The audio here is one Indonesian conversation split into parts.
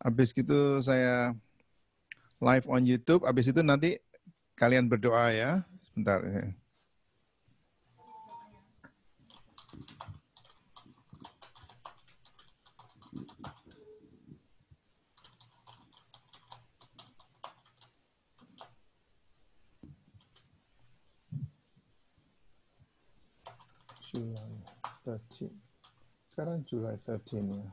Habis itu saya live on YouTube. Habis itu nanti kalian berdoa ya. Sebentar. July 13. Sekarang July 13 ya.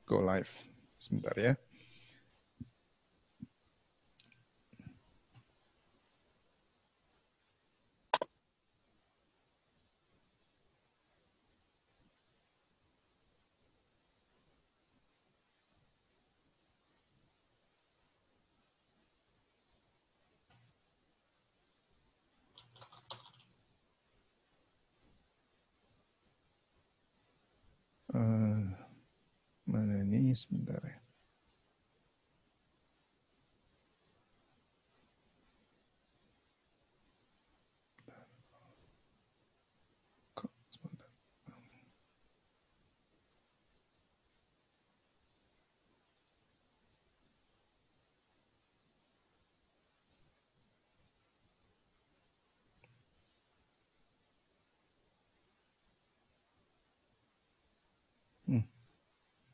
Go live. Sebentar ya. Mana ini sebentar ya.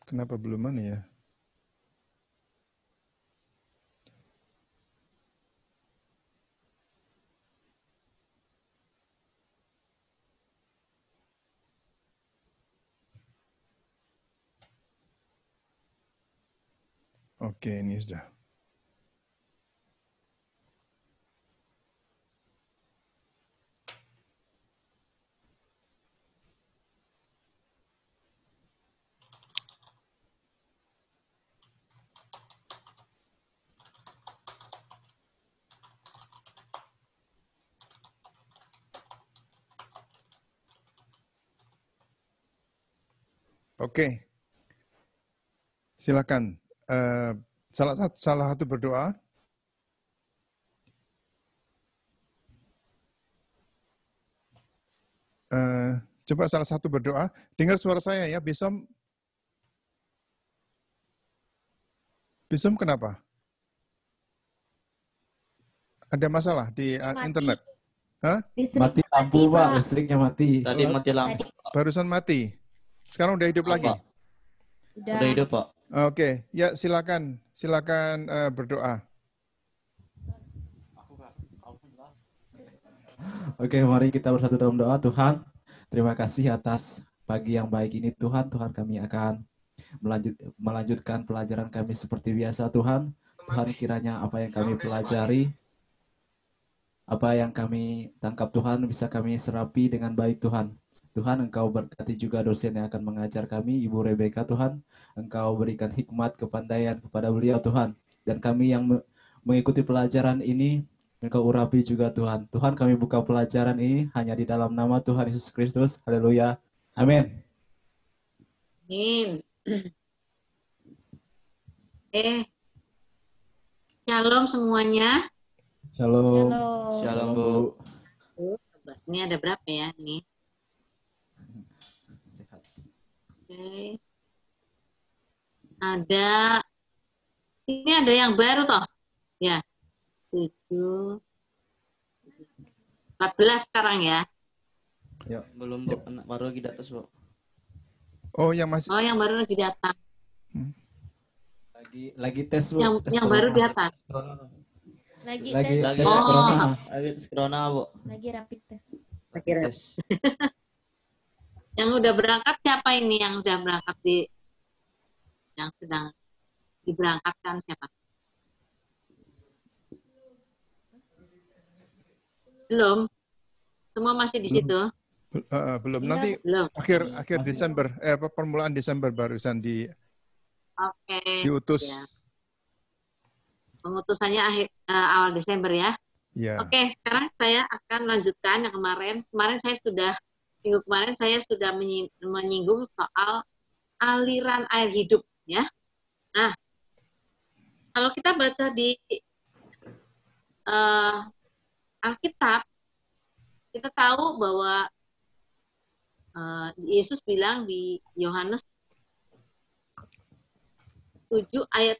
Kenapa belum mana ya? Oke, ini sudah. Oke, silakan. Salah satu berdoa. Coba salah satu berdoa. Dengar suara saya ya, Bisom. Bisom kenapa? Ada masalah di internet? Hah? Mati lampu, Pak. Listriknya mati. Tadi mati lampu. Barusan mati. Sekarang udah hidup lagi? Udah hidup, Pak. Oke, ya silakan berdoa. Oke, mari kita bersatu dalam doa. Tuhan, terima kasih atas pagi yang baik ini Tuhan. Tuhan, kami akan melanjutkan pelajaran kami seperti biasa Tuhan. Tuhan, kiranya apa yang kami pelajari, apa yang kami tangkap Tuhan bisa kami serapi dengan baik Tuhan. Tuhan, Engkau berkati juga dosen yang akan mengajar kami, Ibu Rebecca Tuhan. Engkau berikan hikmat, kepandaian kepada beliau Tuhan. Dan kami yang mengikuti pelajaran ini, Engkau urapi juga Tuhan. Tuhan, kami buka pelajaran ini hanya di dalam nama Tuhan Yesus Kristus. Haleluya. Amin. Amin. Shalom semuanya. Shalom. Shalom, Bu. Ini ada berapa ya ini? Oke. Ini ada yang baru toh? Ya. 7 14 sekarang ya. Ya. Belum, Bu. Baru lagi di atas, Bu. Oh, yang masih. Oh, yang baru lagi di atas. Lagi tes, Bu. Yang baru di atas. Lagi tes corona. Lagi tes corona, Bu. Lagi rapid test. Lagi rapid. Yang udah berangkat siapa ini yang udah berangkat yang sedang diberangkatkan siapa? Belum. Semua masih di situ. Belum. Nanti belum. akhir Desember, permulaan Desember barusan diutus. Ya. Pengutusannya awal Desember ya. Ya. Oke, sekarang saya akan lanjutkan yang kemarin. Minggu kemarin saya sudah menyinggung soal aliran air hidup ya. Nah, kalau kita baca di Alkitab, kita tahu bahwa Yesus bilang di Yohanes 7 ayat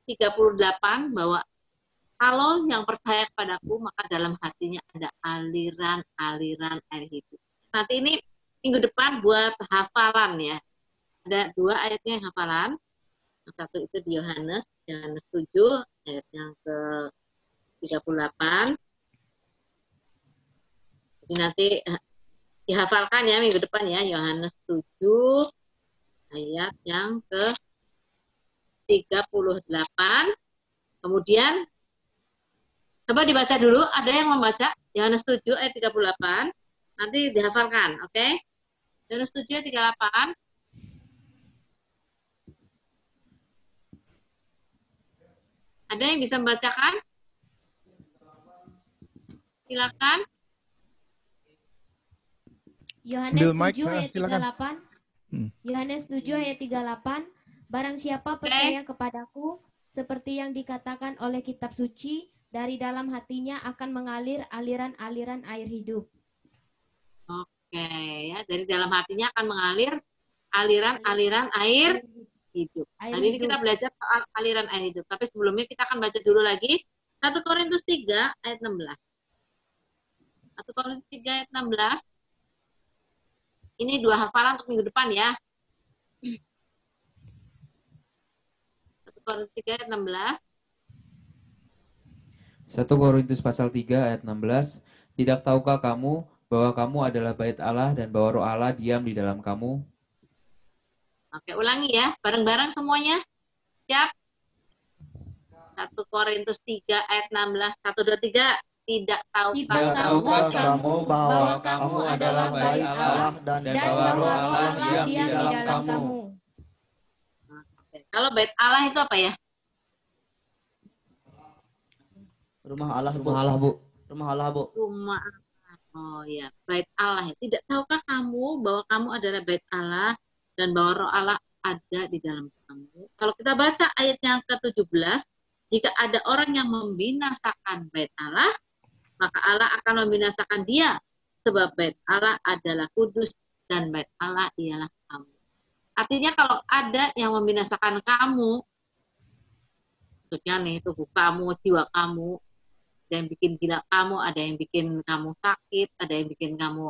38 bahwa kalau yang percaya kepadaku maka dalam hatinya ada aliran-aliran air hidup. Nanti ini minggu depan buat hafalan ya. Ada 2 ayatnya yang hafalan. Yang satu itu di Yohanes 7 ayat yang ke 38. Jadi nanti dihafalkan ya minggu depan ya, Yohanes 7 ayat yang ke 38. Kemudian coba dibaca dulu, ada yang membaca Yohanes 7 ayat 38. Nanti dihafalkan, oke? Yohanes 7 ayat 38. Ada yang bisa membacakan? Silakan. Yohanes Ambil mic, 7 ayat silakan. 38. Yohanes 7 ayat 38. Barang siapa percaya kepadaku, seperti yang dikatakan oleh kitab suci, dari dalam hatinya akan mengalir aliran-aliran air hidup. Oke, ya, dari dalam hatinya akan mengalir aliran-aliran air hidup. Hari ini kita belajar soal aliran air hidup, tapi sebelumnya kita akan baca dulu lagi 1 Korintus 3 ayat 16. 1 Korintus 3 ayat 16. Ini 2 hafalan untuk minggu depan ya. 1 Korintus 3 ayat 16. 1 Korintus pasal 3 ayat 16. Tidak tahukah kamu bahwa kamu adalah bait Allah dan bahwa Roh Allah diam di dalam kamu? Oke, ulangi ya, bareng-bareng semuanya. Siap? 1 Korintus 3 ayat 16. 1, 2, 3. Tidak tahukah kamu bahwa kamu adalah bait Allah dan bahwa Roh Allah diam di dalam kamu? Oke. Kalau bait Allah itu apa ya? Rumah Allah, Bu. Rumah Allah, Bu. Rumah Allah. Oh ya, bait Allah. Tidak tahukah kamu bahwa kamu adalah bait Allah dan bahwa Roh Allah ada di dalam kamu? Kalau kita baca ayat yang ke-17, jika ada orang yang membinasakan bait Allah, maka Allah akan membinasakan dia, sebab bait Allah adalah kudus dan bait Allah ialah kamu. Artinya kalau ada yang membinasakan kamu, maksudnya nih tubuh kamu, jiwa kamu, ada yang bikin gila kamu, ada yang bikin kamu sakit, ada yang bikin kamu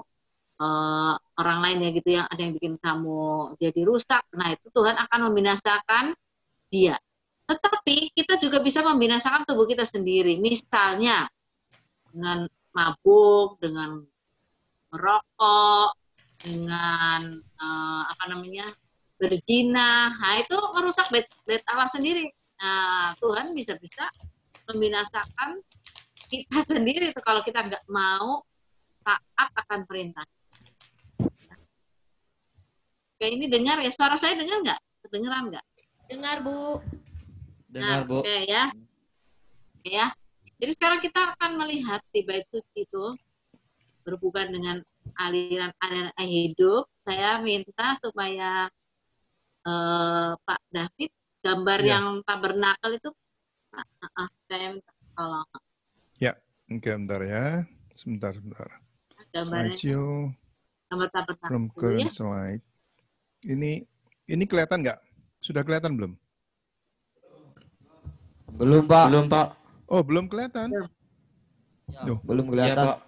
orang lain ya gitu, yang ada yang bikin kamu jadi rusak. Nah itu Tuhan akan membinasakan dia. Tetapi kita juga bisa membinasakan tubuh kita sendiri. Misalnya dengan mabuk, dengan merokok, dengan berzina. Nah itu merusak bait Allah sendiri. Nah Tuhan bisa-bisa membinasakan kita sendiri itu kalau kita nggak mau taat akan perintah. Oke, ini dengar ya, suara saya dengar nggak? Kedengeran nggak? Dengar, Bu. Dengar, Bu. Oke ya. Oke ya. Jadi sekarang kita akan melihat di bait suci itu berhubungan dengan aliran-aliran hidup. Saya minta supaya Pak David gambar yang tabernakel itu saya minta tolong. Ya, oke, bentar ya. Sebentar. Gambarnya Slideshow gambar tabernakel from dulu ya. current slide. Ini kelihatan nggak? Sudah kelihatan belum? Belum, Pak. Belum, Pak. Oh, belum kelihatan. Loh. Belum Iya, kelihatan. Pak.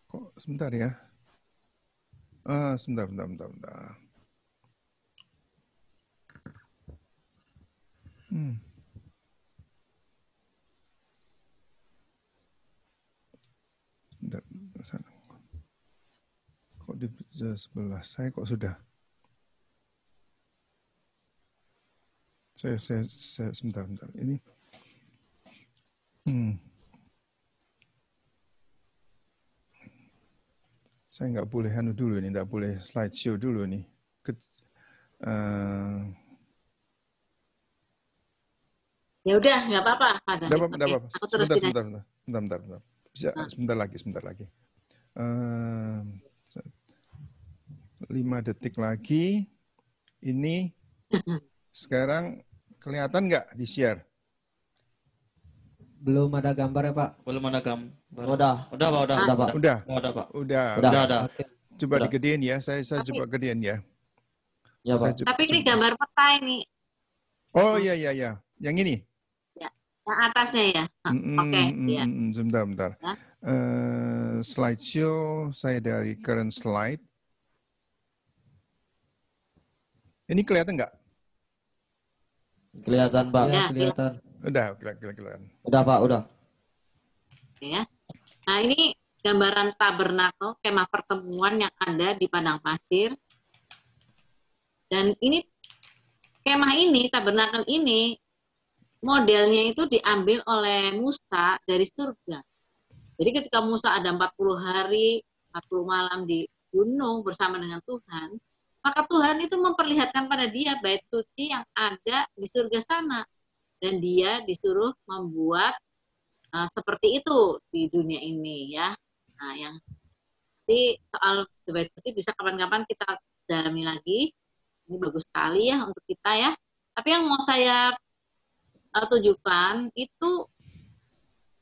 Kok sebentar ya? Sebentar. Sebentar. Kok di sebelah saya kok sudah? Saya sebentar. Ini. Saya nggak boleh dulu ini, nggak boleh slideshow dulu nih. Ya udah, nggak apa-apa. Nggak apa-apa. Aku terus Sebentar. Bisa sebentar lagi. 5 detik lagi. Ini sekarang kelihatan nggak di share? Belum ada gambar ya Pak? Belum ada gambar. Udah. Udah, Pak, udah. Udah Pak. Udah, Udah, Pak. udah. Udah. Oke. Coba Udah. digedein ya. Saya Tapi- coba gedein ya. Ya Saya Pak. Tapi ini gambar peta ini, Oh iya iya iya. Yang ini. yang atasnya ya. Oke, ya. Sebentar, bentar. Ya. Slideshow saya dari current slide. Ini kelihatan nggak? Kelihatan Pak. Ya, Kelihatan. Udah, kelihatan. Udah Pak, udah. Ya. Nah, ini gambaran tabernakel, kemah pertemuan yang ada di padang pasir. Dan ini kemah ini, tabernakel ini, modelnya itu diambil oleh Musa dari surga. Jadi ketika Musa ada 40 hari, 40 malam di gunung bersama dengan Tuhan, maka Tuhan itu memperlihatkan pada dia bait suci yang ada di surga sana. Dan dia disuruh membuat seperti itu di dunia ini ya. Nah, yang nanti soal bait suci bisa kapan-kapan kita dalami lagi. Ini bagus sekali ya untuk kita ya. Tapi yang mau saya tujukan itu,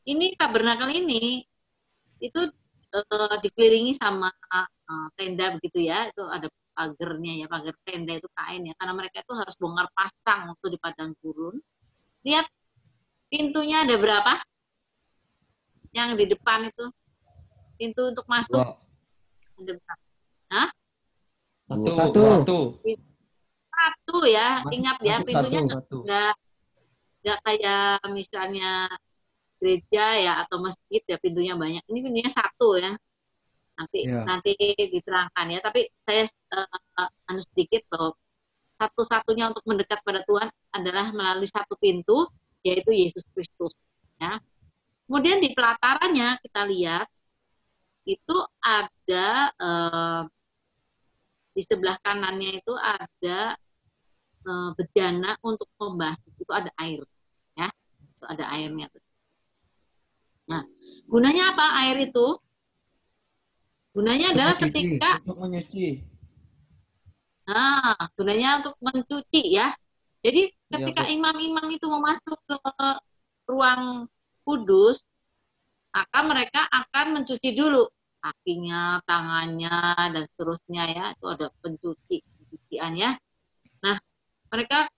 ini tabernakel ini itu dikelilingi sama tenda begitu ya. Itu ada pagernya ya, pagar tenda itu kain ya. Karena mereka itu harus bongkar pasang waktu di padang gurun. Lihat pintunya ada berapa? Yang di depan itu pintu untuk masuk ada berapa? Hah? Satu. Satu ya, Masuk- ingat ya, masuk pintunya satu. nggak kayak misalnya gereja ya atau masjid ya pintunya banyak. Ini pintunya satu ya. Nanti diterangkan ya. Tapi saya sedikit loh. Satu-satunya untuk mendekat pada Tuhan adalah melalui satu pintu, yaitu Yesus Kristus. Ya. Kemudian di pelatarannya kita lihat itu ada di sebelah kanannya itu ada bejana untuk membasuh, itu ada air ya, itu ada airnya. Nah, gunanya apa air itu? Gunanya adalah ketika Untuk menyuci. gunanya untuk mencuci ya. Jadi ketika Bu. imam-imam itu mau masuk ke ruang kudus, maka mereka akan mencuci dulu kakinya, tangannya, dan seterusnya ya. Itu ada pencucian ya. Nah, mereka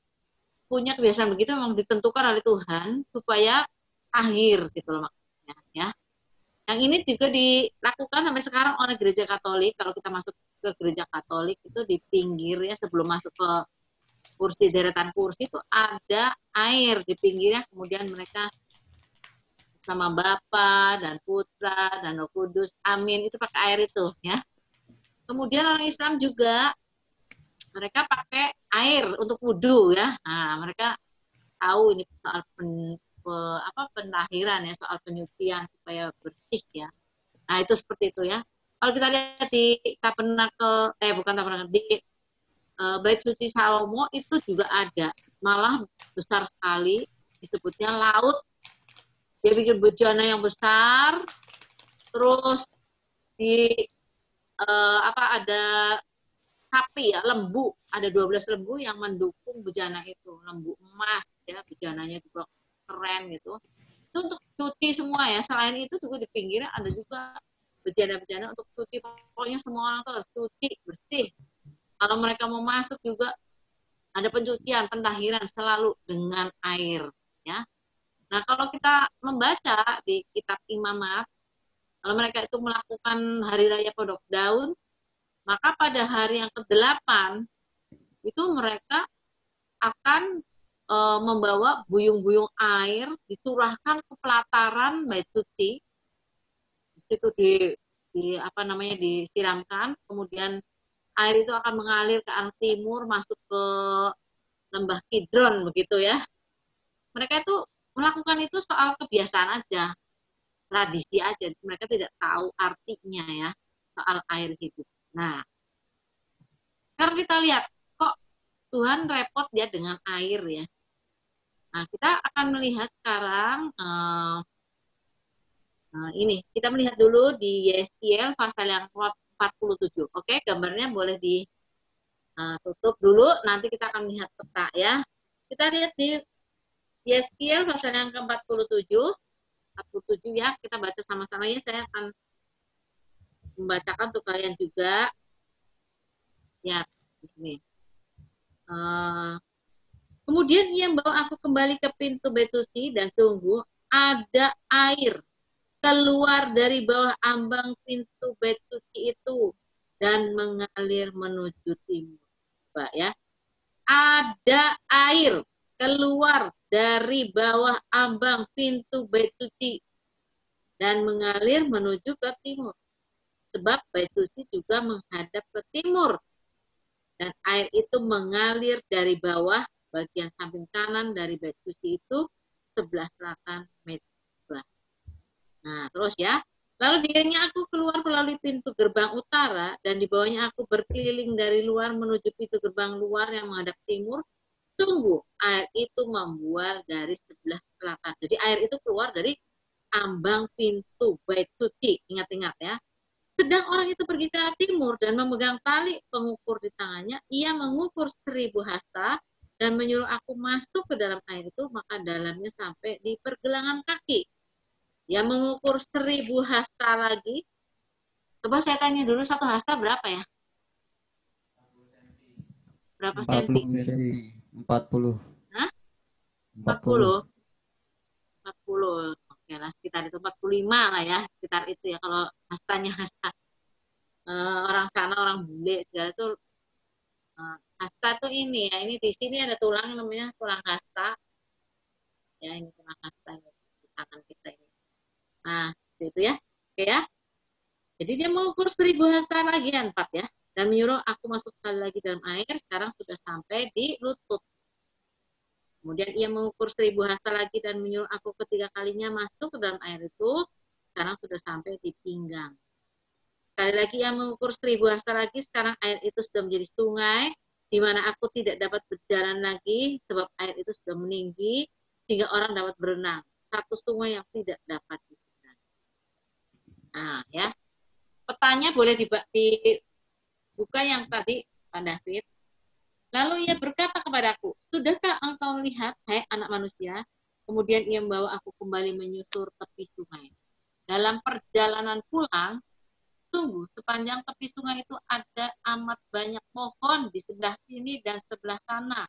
punya kebiasaan begitu memang ditentukan oleh Tuhan supaya akhir gitu loh maksudnya ya. Yang ini juga dilakukan sampai sekarang oleh gereja Katolik. Kalau kita masuk ke gereja Katolik itu di pinggirnya sebelum masuk ke kursi, deretan kursi itu ada air di pinggirnya, kemudian mereka sama Bapa dan Putra dan Roh Kudus, amin, itu pakai air itu ya. Kemudian orang Islam juga mereka pakai air untuk wudhu ya. Nah, mereka tahu ini soal pentahiran ya, soal penyucian supaya bersih ya. Nah, itu seperti itu ya. Kalau kita lihat di tabernakel, bukan tabernakel, di bait suci Salomo itu juga ada, malah besar sekali, disebutnya laut. Dia bikin bejana yang besar, terus di ada sapi ya, lembu, ada 12 lembu yang mendukung bejana itu, lembu emas ya, bejananya juga keren gitu. Itu untuk cuci semua ya. Selain itu juga di pinggirnya ada juga bejana-bejana untuk cuci. Pokoknya semua orang tuh harus cuci bersih. Kalau mereka mau masuk juga ada pencucian, pentahiran selalu dengan air ya. Nah, kalau kita membaca di kitab Imamat, kalau mereka itu melakukan hari raya Pondok Daun, maka pada hari yang ke-8 itu mereka akan membawa buyung-buyung air dicurahkan ke pelataran bait suci. Itu disiramkan, kemudian air itu akan mengalir ke arah timur masuk ke lembah Kidron begitu ya. Mereka itu melakukan itu soal kebiasaan aja, tradisi aja. Mereka tidak tahu artinya ya soal air hidup. Nah, sekarang kita lihat kok Tuhan repot dia dengan air ya. Nah, kita akan melihat sekarang ini. Kita melihat dulu di Yeskiel pasal yang 47. Oke, gambarnya boleh ditutup dulu. Nanti kita akan melihat peta ya. Kita lihat di Yeskiel pasal yang ke-47. 47 ya, kita baca sama-sama ya. Saya akan membacakan untuk kalian juga. Ya, di sini. Kemudian ia membawa aku kembali ke pintu bait suci dan sungguh ada air keluar dari bawah ambang pintu bait suci itu dan mengalir menuju timur. Coba ya. Ada air keluar dari bawah ambang pintu bait suci dan mengalir menuju ke timur. Sebab bait suci juga menghadap ke timur. Dan air itu mengalir dari bawah bagian samping kanan dari bait suci itu sebelah selatan mezbah. Nah, terus ya. Lalu diiringnya aku keluar melalui pintu gerbang utara dan di bawahnya aku berkeliling dari luar menuju pintu gerbang luar yang menghadap timur. Sungguh air itu membual dari sebelah selatan. Jadi air itu keluar dari ambang pintu bait suci. Ingat-ingat ya. Sedang orang itu pergi ke arah timur dan memegang tali pengukur di tangannya. Ia mengukur 1000 hasta dan menyuruh aku masuk ke dalam air itu, maka dalamnya sampai di pergelangan kaki. Ia mengukur 1000 hasta lagi. Coba saya tanya dulu, 1 hasta berapa ya? Berapa senti? 40. Hah? 40. 40. Oke lah, sekitar itu 45 lah ya. Sekitar itu ya, kalau hastanya hasta. Orang sana, orang bule, segala itu. Hasta tuh ini ya. Ini di sini ada tulang namanya tulang hasta. Ya, ini tulang hasta di tangan kita ini. Nah, itu ya. Oke ya. Jadi dia mengukur 1000 hasta lagi 4 ya. Dan menyuruh aku masuk sekali lagi dalam air. Sekarang sudah sampai di lutut. Kemudian ia mengukur 1000 hasta lagi dan menyuruh aku ketiga kalinya masuk ke dalam air itu. Sekarang sudah sampai di pinggang. Sekali lagi ia mengukur 1000 hasta lagi. Sekarang air itu sudah menjadi sungai. Di mana aku tidak dapat berjalan lagi. Sebab air itu sudah meninggi. Sehingga orang dapat berenang. Satu sungai yang tidak dapat diseberangi. Nah ya. Petanya boleh dibuka yang tadi, Pak David. Lalu ia berkata kepadaku, sudahkah engkau melihat, hai anak manusia? Kemudian ia membawa aku kembali menyusur tepi sungai. Dalam perjalanan pulang, sungguh sepanjang tepi sungai itu ada amat banyak pohon di sebelah sini dan sebelah sana.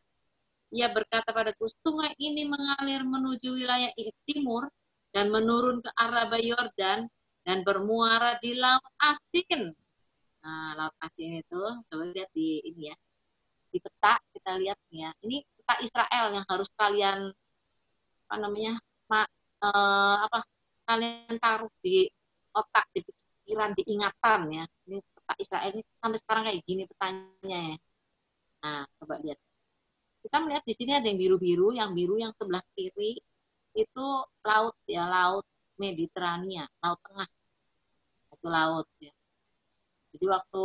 Ia berkata padaku, sungai ini mengalir menuju wilayah timur dan menurun ke arah Yordan dan bermuara di Laut Asin. Nah, Laut Asin itu, coba lihat di ini ya. Di peta kita lihat ya. Ini peta Israel yang harus kalian kalian taruh di otak, di pikiran, di ingatan ya. Ini peta Israel ini sampai sekarang kayak gini petanya ya. Nah, coba lihat. Kita melihat di sini ada yang biru-biru, yang biru yang sebelah kiri itu laut ya, laut Mediterania, laut tengah. Itu laut ya. Jadi waktu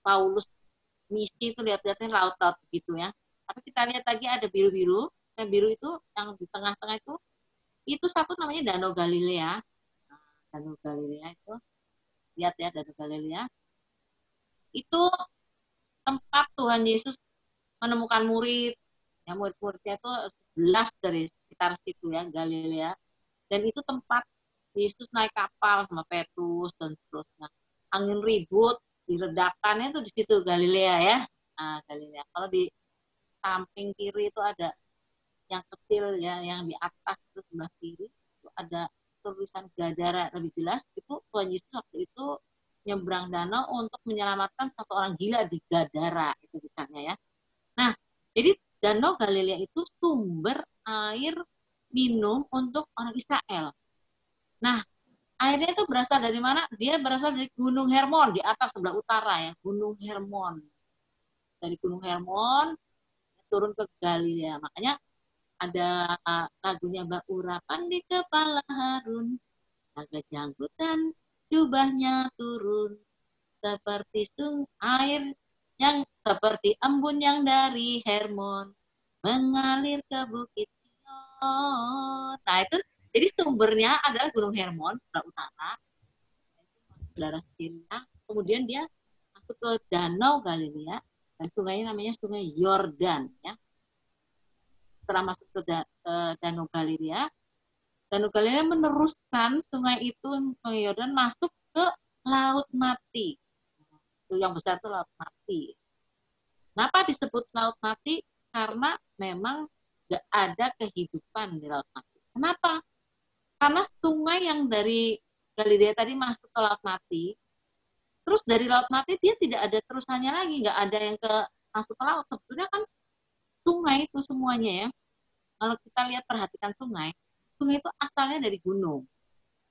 Paulus misi itu lihat-lihatnya laut-laut begitu ya. Tapi kita lihat lagi ada biru-biru. Yang biru itu yang di tengah-tengah itu satu namanya Danau Galilea. Nah, Danau Galilea itu lihat ya, Danau Galilea. Itu tempat Tuhan Yesus menemukan murid. Ya, murid-muridnya itu 11 dari sekitar situ ya, Galilea. Dan itu tempat Yesus naik kapal sama Petrus dan seterusnya. Angin ribut, diredakannya itu di situ Galilea ya. Nah, Galilea. Kalau di samping kiri itu ada yang kecil ya, yang di atas itu sebelah kiri itu ada tulisan Gadara lebih jelas. Itu Tuhan Yesus waktu itu nyebrang danau untuk menyelamatkan satu orang gila di Gadara itu misalnya ya. Nah, jadi Danau Galilea itu sumber air minum untuk orang Israel. Nah, airnya itu berasal dari mana? Dia berasal dari Gunung Hermon di atas sebelah utara ya, Gunung Hermon. Dari Gunung Hermon turun ke Galilea. Makanya ada lagunya Mbak Urapan di kepala Harun, naga janggut dan jubahnya turun seperti air yang seperti embun yang dari Hermon mengalir ke Bukit Sion. Nah itu jadi sumbernya adalah Gunung Hermon sebelah utara, daerah Syria. Kemudian dia masuk ke Danau Galilea dan sungainya namanya Sungai Yordan. Ya. Setelah masuk ke Danau Galilea, Danau Galilea meneruskan sungai itu, Sungai Yordan masuk ke Laut Mati. Itu yang besar itu Laut Mati. Kenapa disebut Laut Mati? Karena memang nggak ada kehidupan di Laut Mati. Kenapa? Karena sungai yang dari Galilea tadi masuk ke Laut Mati, terus dari Laut Mati dia tidak ada terusannya lagi, nggak ada yang masuk ke laut. Sebetulnya kan sungai itu semuanya ya. Kalau kita lihat perhatikan sungai itu asalnya dari gunung.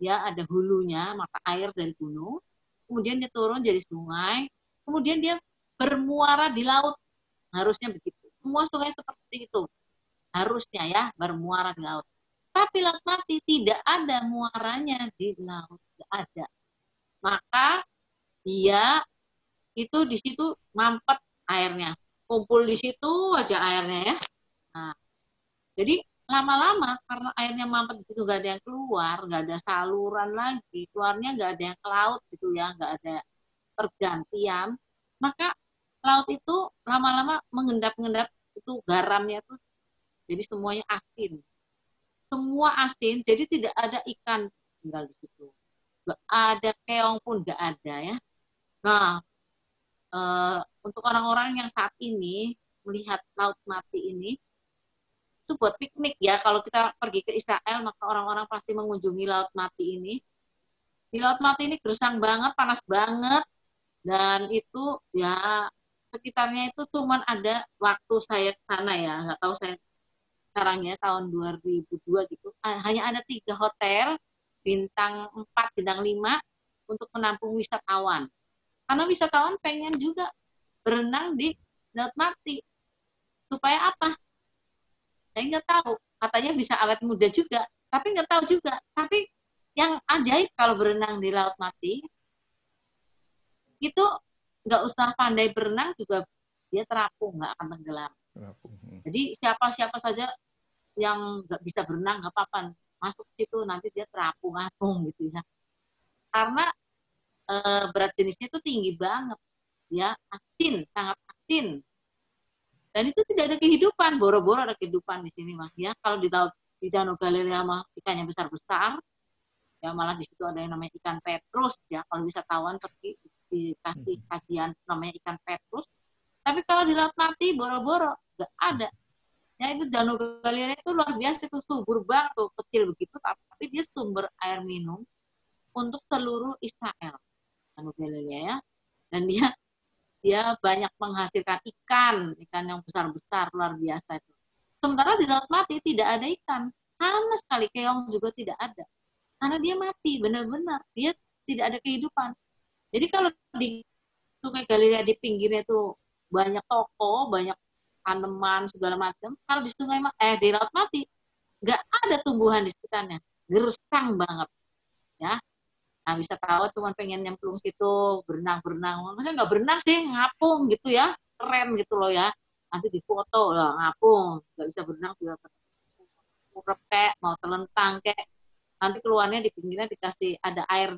Ya, ada hulunya, mata air dari gunung, kemudian dia turun jadi sungai, kemudian dia bermuara di laut. Harusnya begitu. Semua sungai seperti itu. Harusnya ya, bermuara di laut. Tapi Laut Mati tidak ada muaranya di laut, tidak ada. Maka dia itu di situ mampet airnya, kumpul di situ aja airnya ya. Nah, jadi lama-lama karena airnya mampet di situ, nggak ada yang keluar, nggak ada saluran lagi, keluarnya nggak ada yang ke laut gitu ya, nggak ada pergantian, maka laut itu lama-lama mengendap-endap, itu garamnya tuh jadi semuanya asin, semua asin, jadi tidak ada ikan tinggal di situ, nggak ada keong pun nggak ada ya. Nah, untuk orang-orang yang saat ini melihat Laut Mati ini, itu buat piknik ya. Kalau kita pergi ke Israel, maka orang-orang pasti mengunjungi Laut Mati ini. Di Laut Mati ini gersang banget, panas banget, dan itu ya sekitarnya itu cuman ada waktu saya ke sana ya, nggak tahu saya sekarang ya, tahun 2002 gitu, hanya ada 3 hotel bintang 4, bintang 5 untuk menampung wisatawan. Karena wisatawan pengen juga berenang di Laut Mati. Supaya apa? Saya nggak tahu. Katanya bisa awet muda juga, tapi nggak tahu juga. Tapi yang ajaib kalau berenang di Laut Mati, itu nggak usah pandai berenang juga dia terapung, nggak akan tenggelam. Jadi siapa-siapa saja yang nggak bisa berenang nggak apa-apa, masuk situ nanti dia terapung-apung gitu ya. Karena berat jenisnya itu tinggi banget, ya, asin, sangat asin. Dan itu tidak ada kehidupan, boro-boro ada kehidupan di sini mas ya. Kalau di Danau Galilea mah ikannya besar-besar, ya malah di situ ada yang namanya ikan petrus ya. Kalau wisatawan pergi dikasih kajian namanya ikan petrus. Tapi kalau di Laut Mati boro-boro nggak ada. Ya itu Danau Galilea itu luar biasa, itu subur banget tuh, kecil begitu, tapi dia sumber air minum untuk seluruh Israel, Danau Galilea ya. Dan dia banyak menghasilkan ikan yang besar-besar luar biasa itu. Sementara di Laut Mati tidak ada ikan, sama sekali, keong juga tidak ada, karena dia mati benar-benar, dia tidak ada kehidupan. Jadi kalau di Sungai Galilea di pinggirnya itu banyak toko, banyak tanaman segala macam, kalau di Laut Mati nggak ada tumbuhan di sekitarnya, gersang banget ya. Nah, wisatawan cuma pengen nyemplung situ, berenang-berenang. Maksudnya nggak berenang sih, ngapung gitu ya. Keren gitu loh ya. Nanti difoto loh, ngapung. Nggak bisa berenang juga. Kurep kek, mau telentang kek. Nanti keluarnya di pinggirnya dikasih ada air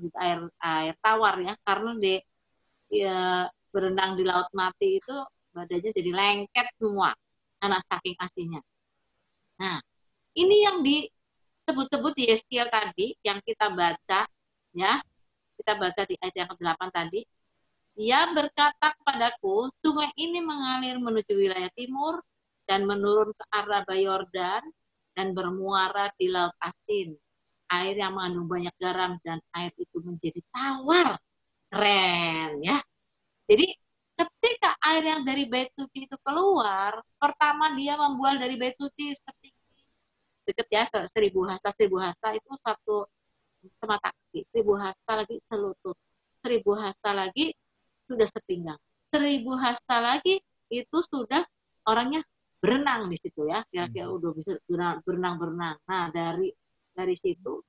tawar ya. Karena berenang di Laut Mati itu badannya jadi lengket semua. Karena saking asinnya. Nah, ini yang disebut-sebut di Yeskiel tadi, yang kita baca, ya, kita baca di ayat yang ke-8 tadi. Dia berkata kepadaku, sungai ini mengalir menuju wilayah timur dan menurun ke arah Yordan dan bermuara di Laut Asin. Air yang mengandung banyak garam dan air itu menjadi tawar. Keren ya. Jadi ketika air yang dari Bait Suci itu keluar, pertama dia membual dari Bait Suci setinggi dekat ya 1000 hasta. 1000 hasta itu satu semata kaki, 1000 hasta lagi selutut, 1000 hasta lagi sudah sepinggang, 1000 hasta lagi itu sudah orangnya berenang di situ ya, kira-kira udah bisa berenang. Nah dari situ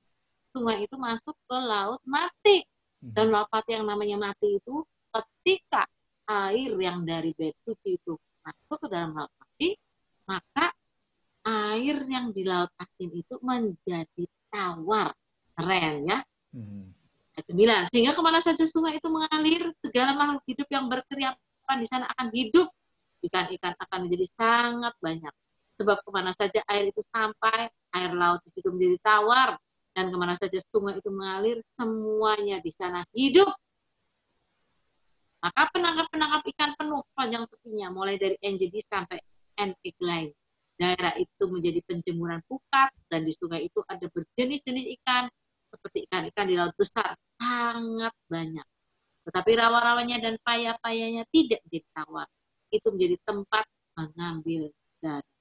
sungai itu masuk ke Laut Mati, dan Laut Mati yang namanya mati itu ketika air yang dari Bait Suci itu masuk ke dalam Laut Mati, maka air yang di Laut Asin itu menjadi tawar. Keren ya. Ayat 9. Sehingga kemana saja sungai itu mengalir, segala makhluk hidup yang berkeriapan di sana akan hidup. Ikan-ikan akan menjadi sangat banyak. Sebab kemana saja air itu sampai, air laut di situ menjadi tawar, dan kemana saja sungai itu mengalir, semuanya di sana hidup. Maka penangkap-penangkap ikan penuh sepanjang tepinya, mulai dari En-Gedi sampai En-Eglaim. Daerah itu menjadi penjemuran pukat, dan di sungai itu ada berjenis-jenis ikan, seperti ikan-ikan di laut besar, sangat banyak. Tetapi rawa-rawanya dan paya-payanya tidak jadi tawar. Itu menjadi tempat mengambil darah.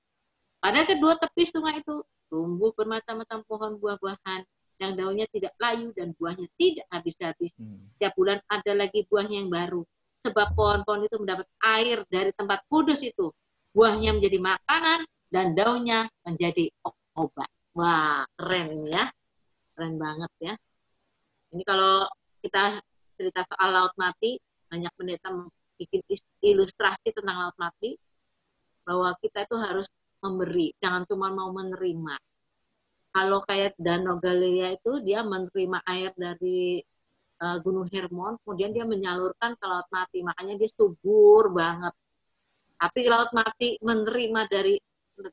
Pada kedua tepi sungai itu tumbuh bermacam-macam pohon buah-buahan yang daunnya tidak layu dan buahnya tidak habis-habis. Setiap bulan ada lagi buahnya yang baru. Sebab pohon-pohon itu mendapat air dari tempat kudus itu. Buahnya menjadi makanan dan daunnya menjadi obat. Wah, keren ini ya. Keren banget ya. Ini kalau kita cerita soal laut mati, banyak pendeta bikin ilustrasi tentang laut mati, bahwa kita itu harus memberi, jangan cuma mau menerima. Kalau kayak Danau Galilea itu, dia menerima air dari Gunung Hermon, kemudian dia menyalurkan ke laut mati, makanya dia subur banget. Tapi laut mati menerima dari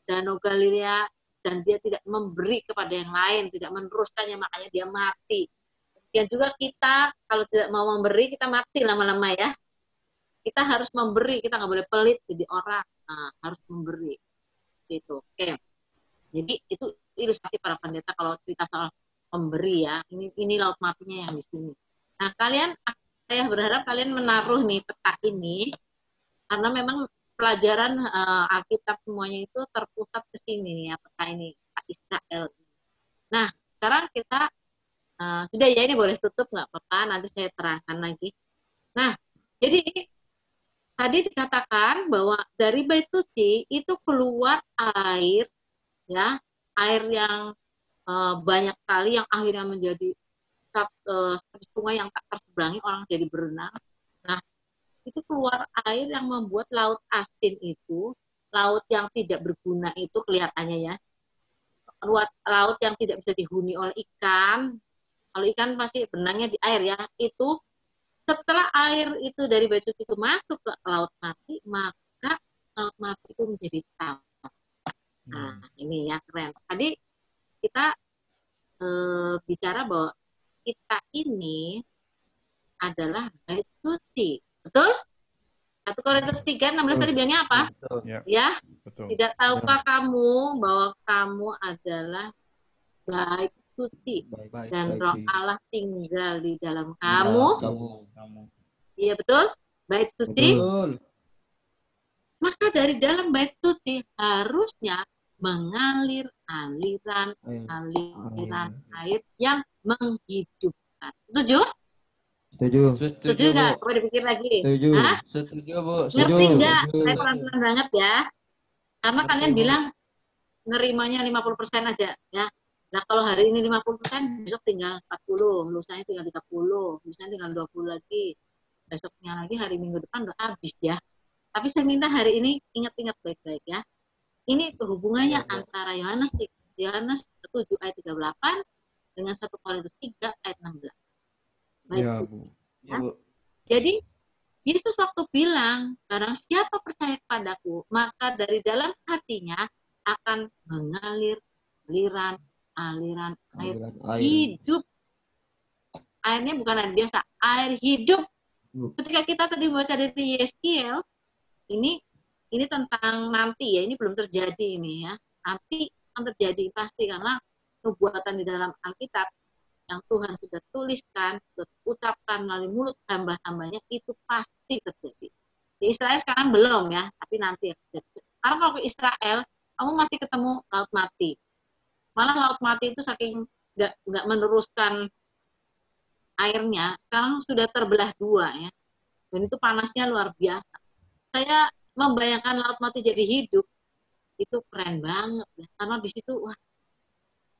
Danau Galilea, dan dia tidak memberi kepada yang lain, tidak meneruskannya, makanya dia mati. Dan juga kita, kalau tidak mau memberi, kita mati lama-lama ya. Kita harus memberi, kita nggak boleh pelit jadi orang, harus memberi. Gitu. Oke. Jadi itu ilustrasi para pendeta kalau cerita soal pemberi ya. Ini laut matinya yang di sini. Nah, saya berharap kalian menaruh nih peta ini, karena memang pelajaran Alkitab semuanya itu terpusat ke sini ya, peta ini, peta Israel. Nah, sekarang kita sudah ya, ini boleh tutup nggak apa-apa, nanti saya terangkan lagi. Nah, jadi tadi dikatakan bahwa dari bait suci itu keluar air, ya, air yang banyak sekali yang akhirnya menjadi seperti sungai yang tak terseberangi, orang jadi berenang. Nah, itu keluar air yang membuat laut asin itu, laut yang tidak berguna itu kelihatannya ya, laut yang tidak bisa dihuni oleh ikan. Kalau ikan pasti berenangnya di air ya, itu setelah air itu dari bait suci itu masuk ke laut mati, maka laut mati itu menjadi tawar. Nah, ini ya keren. Tadi kita bicara bahwa kita ini adalah bait suci. Betul? 1 Korintus 3:16 tadi bilangnya apa? Betul. Ya. Betul. Tidak tahukah kamu bahwa kamu adalah bait suci dan Roh Allah tinggal di dalam kamu? Iya betul? Bait suci. Betul. Maka dari dalam bait suci harusnya mengalir aliran air yang menghidupkan. Setuju? Setuju nggak? Coba dipikir lagi. Setuju. Hah? Setuju, Bu. Ngerti nggak? Setuju. Saya pelan-pelan banget ya. Karena Ngerti, kalian Bu. bilang nerimanya 50% aja ya. Nah kalau hari ini 50%, besok tinggal 40, lusanya tinggal 30, lusanya tinggal 20 lagi. Besoknya lagi hari Minggu depan udah habis ya. Tapi saya minta hari ini ingat-ingat baik-baik ya. Ini hubungannya antara Yohanes 7 ayat 38 dengan 1 Korintus 3 ayat 16. Baik, Ya, Bu. Ya. Jadi Yesus waktu bilang, barang siapa percaya kepadaku, maka dari dalam hatinya akan mengalir aliran air hidup. Airnya bukan air biasa, air hidup. Ketika kita tadi membaca dari Yeskiel, ini tentang nanti ya, ini belum terjadi ini ya. Nanti akan terjadi pasti karena nubuatan di dalam Alkitab yang Tuhan sudah tuliskan, sudah ucapkan melalui mulut hamba-hambanya, itu pasti terjadi. Di Israel sekarang belum ya, tapi nanti ya terjadi. Karena kalau ke Israel, kamu masih ketemu laut mati. Malah laut mati itu saking nggak meneruskan airnya, sekarang sudah terbelah dua ya. Dan itu panasnya luar biasa. Saya membayangkan laut mati jadi hidup, itu keren banget ya. Karena di situ, wah,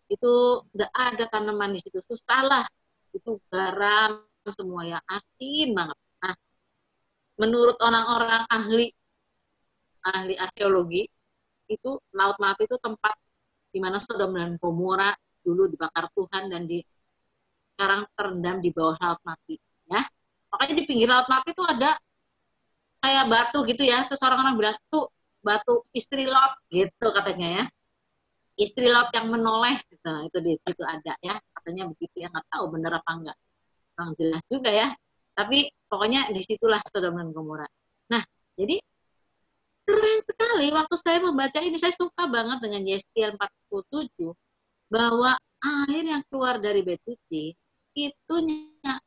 itu nggak ada tanaman di situ, susah lah. Itu garam semua ya, asin banget. Nah, menurut orang-orang ahli arkeologi, itu laut mati itu tempat di mana Sodom dan Gomora dulu dibakar Tuhan dan sekarang terendam di bawah laut mati. Ya, makanya di pinggir laut mati itu ada kayak batu gitu ya. Terus orang-orang bilang tuh batu istri Lot gitu katanya ya. istri Lot yang menoleh gitu. Itu di situ ada ya, katanya begitu ya, nggak tahu bener apa enggak, kurang jelas juga ya, tapi pokoknya disitulah Sodom dan Gomora. Nah, jadi keren sekali waktu saya membaca ini, saya suka banget dengan Yeskiel 47 bahwa air yang keluar dari bait suci itu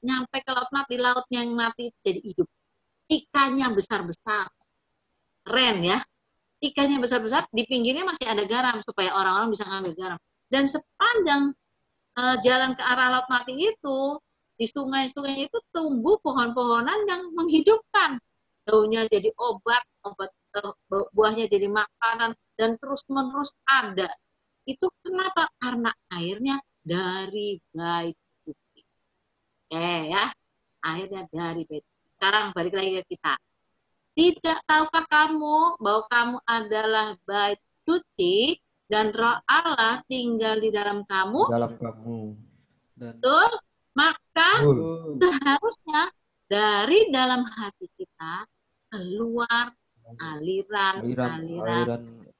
nyampe ke laut mati, lautnya yang mati jadi hidup, ikannya besar-besar, keren ya. Ikannya besar-besar, di pinggirnya masih ada garam supaya orang-orang bisa ngambil garam. Dan sepanjang jalan ke arah laut mati itu, di sungai-sungai itu tumbuh pohon-pohonan yang menghidupkan. Daunnya jadi obat, buahnya jadi makanan, dan terus-menerus ada. Itu kenapa? Karena airnya dari bait suci. Oke ya, airnya dari bait suci. Sekarang balik lagi ke kita. Tidak tahukah kamu bahwa kamu adalah bait suci dan Roh Allah tinggal di dalam kamu? Dalam kamu. Betul. Maka Betul. seharusnya dari dalam hati kita keluar aliran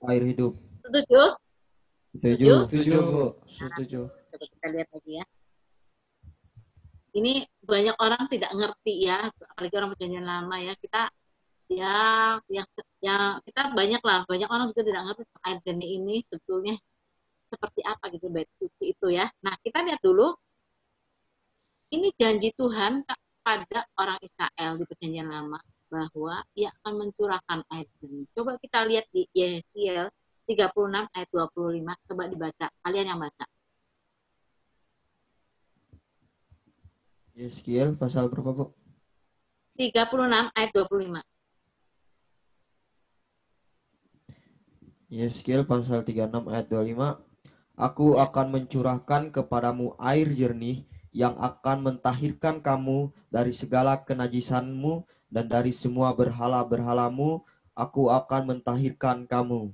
air hidup. Setuju? Setuju. Setuju, Bu. Setuju. Coba kita lihat lagi ya. Ini banyak orang tidak ngerti ya, apalagi orang perjanjian lama ya. Kita kita banyak orang juga tidak ngerti air jernih ini sebetulnya seperti apa gitu bait suci itu ya. Nah, kita lihat dulu ini janji Tuhan pada orang Israel di perjanjian lama bahwa ia akan mencurahkan air jernih. Coba kita lihat di Yeskiel 36 ayat 25, coba dibaca, kalian yang baca. Yeskiel pasal berapa, Bu? 36 ayat 25. Yeskiel pasal 36 ayat 25. Aku akan mencurahkan kepadamu air jernih yang akan mentahirkan kamu dari segala kenajisanmu, dan dari semua berhala-berhalamu aku akan mentahirkan kamu.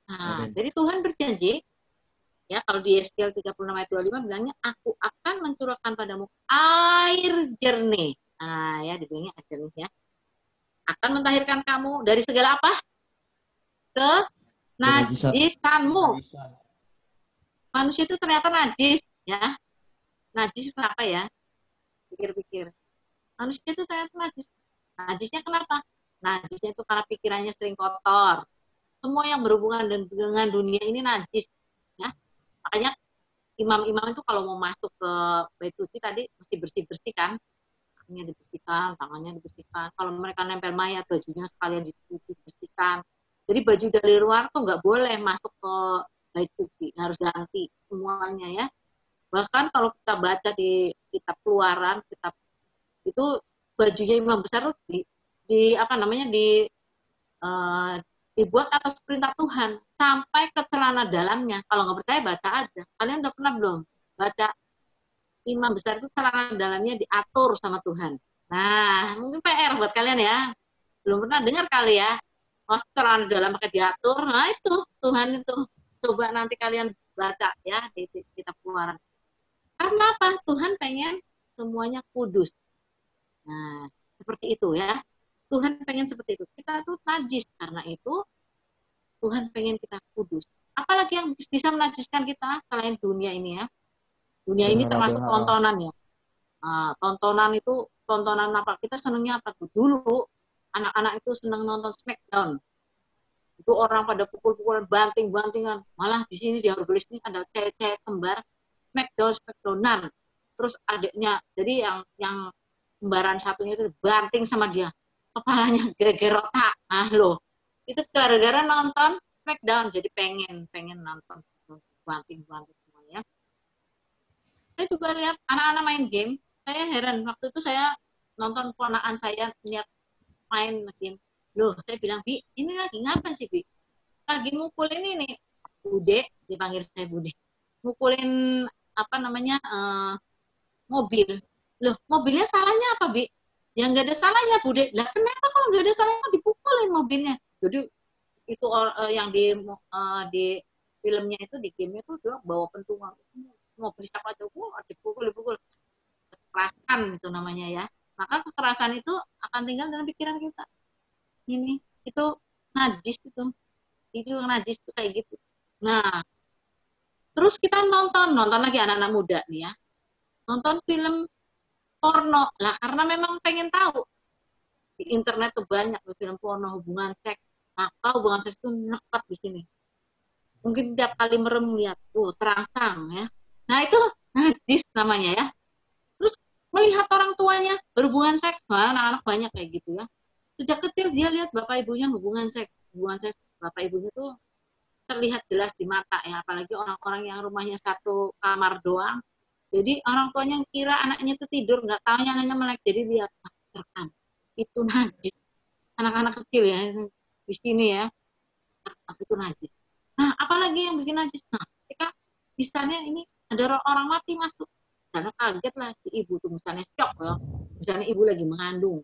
Nah, jadi Tuhan berjanji ya, kalau di Yeskiel 36 ayat 25 bilangnya aku akan mencurahkan padamu air jernih. Nah, ya dibilangnya air jernih ya. Akan mentahirkan kamu dari segala apa? Najisanmu. Manusia itu ternyata najis ya. Najis kenapa ya? Pikir-pikir. Manusia itu ternyata najis. Najisnya kenapa? Najisnya itu karena pikirannya sering kotor. Semua yang berhubungan dengan dunia ini najis ya. Makanya imam-imam itu kalau mau masuk ke bait suci tadi mesti bersih-bersih kan. Kakinya dibersihkan, tangannya dibersihkan. Kalau mereka nempel mayat, bajunya sekalian dibersihkan. Jadi baju dari luar tuh nggak boleh masuk ke bait suci, harus ganti semuanya ya. Bahkan kalau kita baca di kitab Keluaran, kitab itu bajunya imam besar tuh dibuat atas perintah Tuhan sampai ke celana dalamnya. Kalau nggak percaya baca aja. Kalian udah pernah belum baca imam besar itu celana dalamnya diatur sama Tuhan? Nah, mungkin PR buat kalian ya. Belum pernah dengar kali ya. Celana dalam pakai diatur. Nah, itu Tuhan itu. Coba nanti kalian baca ya di kitab Keluaran. Karena apa? Tuhan pengen semuanya kudus. Nah, seperti itu ya. Tuhan pengen seperti itu. Kita tuh najis, karena itu Tuhan pengen kita kudus. Apalagi yang bisa menajiskan kita selain dunia ini ya. Dunia ini termasuk tontonan ya. Nah, tontonan apa? Kita senangnya apa tuh? Dulu anak-anak itu senang nonton Smackdown. Itu orang pada pukul-pukulan, banting-bantingan. Malah di sini di Hargolis ini ada cewek-cewek kembar Smackdownan. Terus adiknya, jadi yang kembaran satunya itu banting sama dia. Kepalanya geger otak. Ah loh. Itu gara-gara nonton Smackdown, jadi pengen nonton banting-banting semuanya. Saya juga lihat anak-anak main game, saya heran. Waktu itu saya nonton ponakan saya lihat main game. Loh, saya bilang, Bi, ini lagi ngapain sih, Bi? Lagi mukulin ini, Bude, dipanggil saya Bude. Mukulin mobil. Loh, mobilnya salahnya apa, Bi? Yang nggak ada salahnya, Bude. Lah, kenapa kalau nggak ada salahnya dipukulin mobilnya? Jadi itu yang di filmnya itu, di game itu dia bawa pentungan. Mobil siapa aja, dipukul. Kekerasan itu namanya ya. Maka kekerasan itu akan tinggal dalam pikiran kita. Ini itu najis itu najis itu kayak gitu. Nah, terus kita nonton lagi anak-anak muda nih ya. Nonton film porno lah karena memang pengen tahu. Di internet tuh banyak film porno hubungan seks. Maka hubungan seks itu nekat di sini. Mungkin tiap kali merem lihat, terangsang ya. Nah, itu najis namanya ya. Terus melihat orang tuanya berhubungan seks, anak-anak banyak kayak gitu ya. Sejak kecil dia lihat bapak ibunya hubungan seks bapak ibunya tuh terlihat jelas di mata ya, apalagi orang-orang yang rumahnya satu kamar doang. Jadi orang tuanya kira anaknya itu tidur, nggak tahunya anaknya melek, jadi lihat rekam. Itu najis. Anak-anak kecil ya di sini ya, itu najis. Nah, apalagi yang bikin najis? Nah, ketika misalnya ini ada orang mati masuk, karena kaget lah si ibu tuh misalnya shock ya, misalnya ibu lagi mengandung,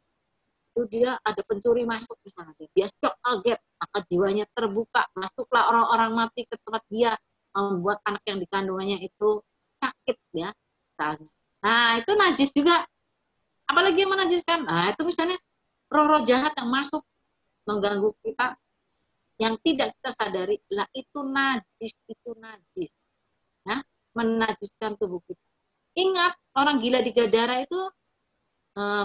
itu dia ada pencuri masuk misalnya, dia shock kaget, maka jiwanya terbuka, masuklah orang-orang mati ke tempat dia, membuat anak yang dikandungannya itu sakit ya, misalnya. Nah, itu najis juga. Apalagi yang menajiskan? Nah, itu misalnya roh-roh jahat yang masuk mengganggu kita yang tidak kita sadari, lah itu najis ya, menajiskan tubuh kita. Ingat, orang gila di Gadara itu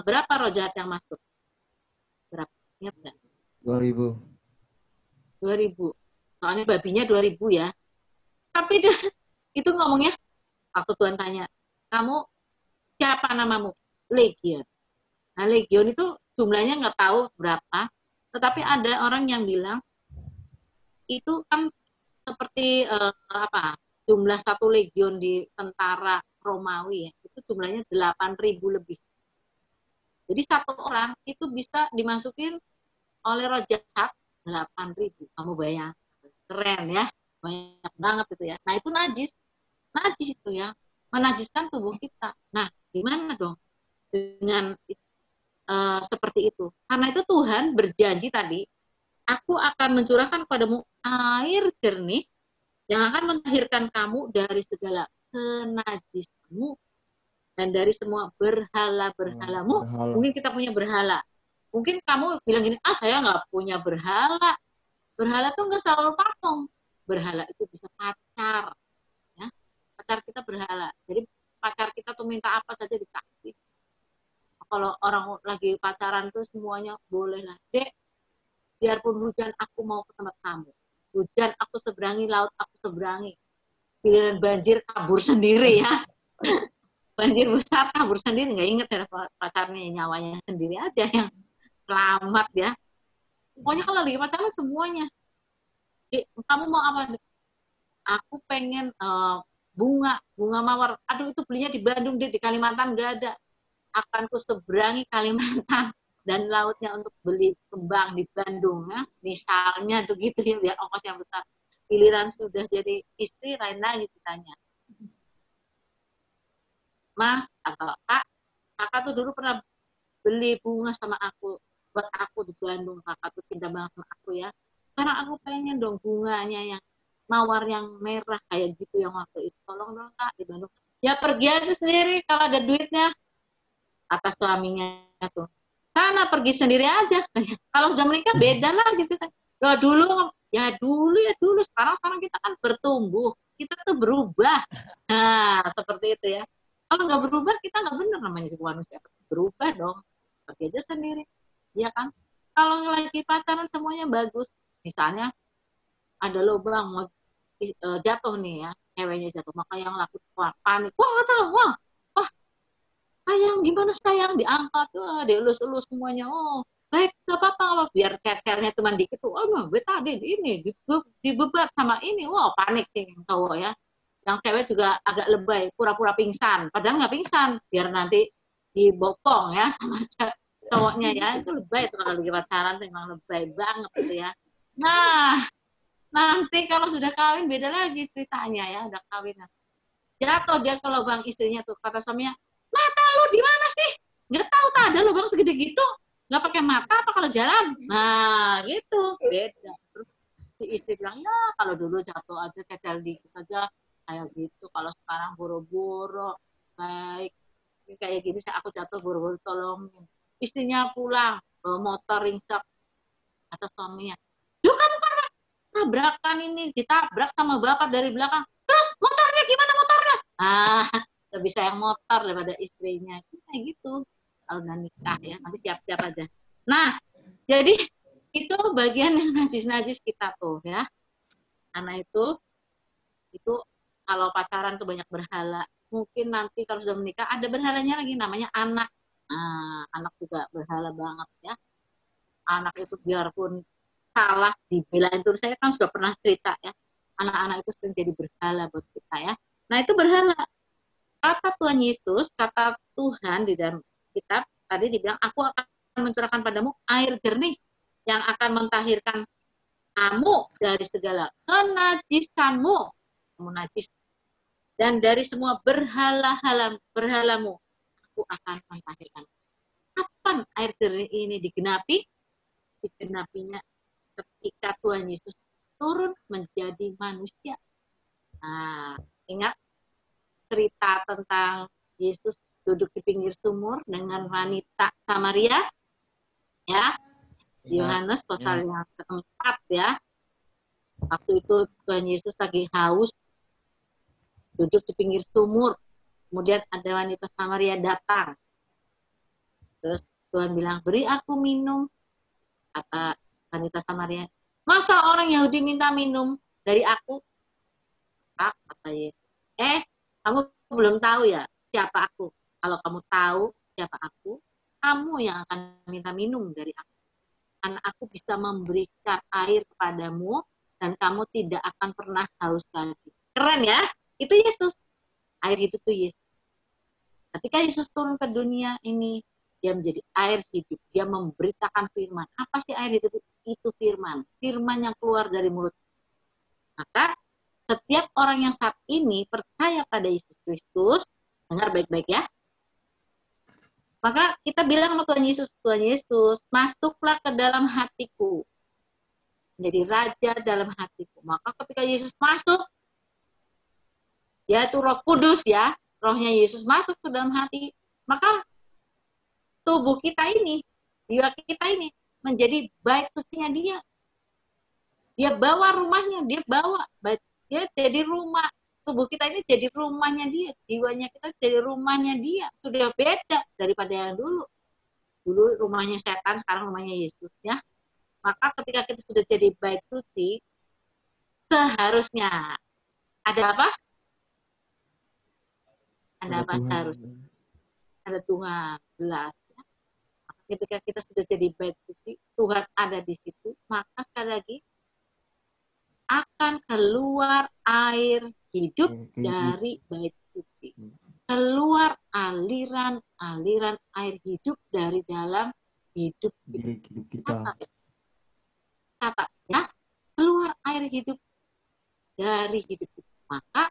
berapa roh jahat yang masuk? Berapa? Ingat nggak? 2000. 2000. Soalnya babinya 2000 ya. Tapi dia, itu ngomongnya, waktu Tuhan tanya, kamu siapa namamu? Legion. Nah, Legion itu jumlahnya nggak tahu berapa, tetapi ada orang yang bilang, itu kan seperti jumlah satu legion di tentara Romawi ya, itu jumlahnya 8.000 lebih. Jadi satu orang itu bisa dimasukin oleh roh jahat 8.000. Kamu bayang, keren ya, banyak banget itu ya. Nah, itu najis itu ya, menajiskan tubuh kita. Nah, gimana dong dengan seperti itu? Karena itu Tuhan berjanji tadi, aku akan mencurahkan padamu air jernih yang akan mentahirkan kamu dari segala kenajisanmu dan dari semua berhala-berhalamu. Mungkin kita punya berhala. Mungkin kamu bilang gini, saya nggak punya berhala. Berhala tuh nggak selalu patung. Berhala itu bisa pacar. Ya. Pacar kita berhala. Jadi pacar kita tuh minta apa saja dikasih. Kalau orang lagi pacaran tuh semuanya boleh lah. Dek, biarpun hujan aku mau ke tempat kamu. Hujan aku seberangi, laut aku seberangi. Giliran banjir kabur sendiri ya. Banjir besar kabur sendiri, nggak inget ya pacarnya, nyawanya sendiri aja yang selamat ya. Pokoknya kalau lagi pacaran semuanya. Kamu mau apa? Aku pengen bunga mawar. Aduh, itu belinya di Bandung, di Kalimantan nggak ada. Akan ku seberangi Kalimantan dan lautnya untuk beli kembang di Bandung ya. Misalnya tuh gitu ya, biar ongkos yang besar. Giliran sudah jadi istri, lain lagi ditanya. Mas atau kakak tuh dulu pernah beli bunga sama aku, buat aku di Bandung. Kakak tuh cinta banget sama aku ya. Karena aku pengen dong bunganya yang mawar yang merah kayak gitu yang waktu itu. Tolong dong kak di Bandung. Ya pergi aja sendiri kalau ada duitnya. Atas suaminya tuh. Sana pergi sendiri aja. Kalau sudah menikah beda lah gitu. Ya dulu. Sekarang kita kan bertumbuh. Kita tuh berubah. Nah, seperti itu ya. Kalau nggak berubah, kita nggak benar namanya si manusia. Berubah dong. Pergi aja sendiri. Iya kan? Kalau lagi pacaran semuanya bagus. Misalnya ada lubang mau jatuh nih ya. Ceweknya jatuh. Maka yang laki panik. Wah, sayang, gimana sayang? Diangkat. Dielus-elus semuanya. Oh, baik, gak apa-apa. Biar share-nya cuma dikit tuh. Oh, gue tadi ini dibebat sama ini. Wow, panik sih yang cowok ya. Yang cewek juga agak lebay, pura-pura pingsan. Padahal nggak pingsan, biar nanti dibopong ya sama cowoknya ya. Itu lebay itu kalau lagi pacaran, memang lebay banget gitu ya. Nah, nanti kalau sudah kawin beda lagi ceritanya ya, udah kawin. Jatuh dia ke lubang istrinya tuh, kata suaminya, mata lu di mana sih? Nggak tahu tak ada lubang segede gitu, nggak pakai mata apa kalau jalan? Nah, gitu beda. Terus si istri bilang, ya kalau dulu jatuh aja kecil dikit aja kayak gitu, kalau sekarang boro-boro baik kayak gini, aku jatuh boro-boro tolongin. Istrinya pulang bawa motor ringsek, kata suaminya, lu kamu tabrakan ini, ditabrak sama bapak dari belakang. Terus motornya gimana motornya? Lebih sayang motor daripada istrinya. Kayak gitu. Kalau udah nikah ya, nanti siap-siap aja. Nah, jadi itu bagian yang najis-najis kita tuh ya. Karena itu kalau pacaran tuh banyak berhala. Mungkin nanti kalau sudah menikah ada berhalanya lagi namanya anak. Anak juga berhala banget ya. Anak itu biarpun salah dibelain terus, saya kan sudah pernah cerita ya. Anak-anak itu sering jadi berhala buat kita ya. Nah, itu berhala. Kata Tuhan Yesus, kata Tuhan di dalam kitab tadi dibilang, aku akan mencurahkan padamu air jernih yang akan mentahirkan kamu dari segala kenajisanmu. Kamu najis. Dan dari semua berhalamu, aku akan mentahirkan. Kapan air jernih ini digenapi? Digenapinya ketika Tuhan Yesus turun menjadi manusia. Nah, ingat cerita tentang Yesus duduk di pinggir sumur dengan wanita Samaria, ya, Yohanes pasal yang keempat ya. Waktu itu Tuhan Yesus lagi haus, duduk di pinggir sumur. Kemudian ada wanita Samaria datang. Terus Tuhan bilang, beri aku minum. Kata wanita Samaria, masa orang Yahudi minta minum dari aku? Kata Yesus, kamu belum tahu ya siapa aku. Kalau kamu tahu siapa aku, kamu yang akan minta minum dari aku. Karena aku bisa memberikan air kepadamu dan kamu tidak akan pernah haus lagi. Keren ya? Itu Yesus. Air itu tuh Yesus. Ketika Yesus turun ke dunia ini, dia menjadi air hidup. Dia memberitakan firman. Apa sih air hidup? Itu firman. Firman yang keluar dari mulut. Maka setiap orang yang saat ini percaya pada Yesus Kristus, dengar baik-baik ya. Maka kita bilang sama Tuhan Yesus, masuklah ke dalam hatiku. Menjadi raja dalam hatiku. Maka ketika Yesus masuk, yaitu Roh Kudus ya, rohnya Yesus masuk ke dalam hati, maka tubuh kita ini, jiwa kita ini menjadi bait sucinya dia. Dia bawa rumahnya, dia jadi rumah. Tubuh kita ini jadi rumahnya dia, jiwanya kita jadi rumahnya dia. Sudah beda daripada yang dulu. Dulu rumahnya setan, sekarang rumahnya Yesus ya. Maka ketika kita sudah jadi bait suci, seharusnya ada apa? Ada apa seharusnya? Ada Tuhan, jelas. Ya. Ketika kita sudah jadi bait suci, Tuhan ada di situ, maka sekali lagi akan keluar air hidup dari bait suci. Keluar aliran air hidup dari dalam hidup kita. Kata ya, keluar air hidup dari hidup kita. Maka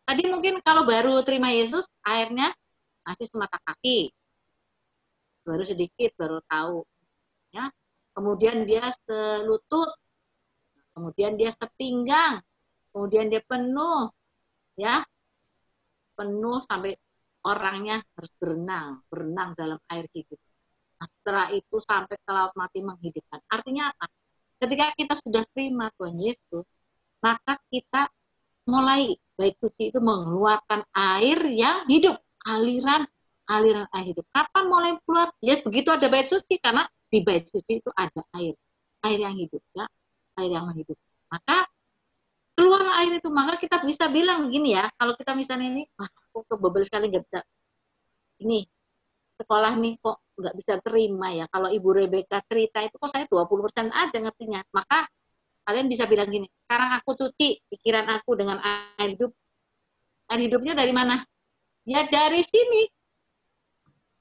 tadi mungkin kalau baru terima Yesus, airnya masih semata kaki. Baru sedikit, baru tahu. Ya. Kemudian dia selutut, kemudian dia sepinggang, kemudian dia penuh, ya, penuh sampai orangnya harus berenang dalam air hidup. Nah, setelah itu sampai ke laut mati menghidupkan. Artinya apa? Ketika kita sudah terima Tuhan Yesus, maka kita mulai bait suci itu mengeluarkan air yang hidup, aliran air hidup. Kapan mulai keluar? Ya begitu ada bait suci, karena di bait suci itu ada air yang hidup, ya, air yang hidup. Maka keluar air itu, maka kita bisa bilang begini ya, kalau kita misalnya ini, aku kebebel sekali nggak bisa, ini sekolah nih kok nggak bisa terima ya. Kalau Ibu Rebecca cerita itu kok saya 20% aja ngertinya. Maka kalian bisa bilang gini, sekarang aku cuci pikiran aku dengan air hidup. Air hidupnya dari mana? Ya dari sini.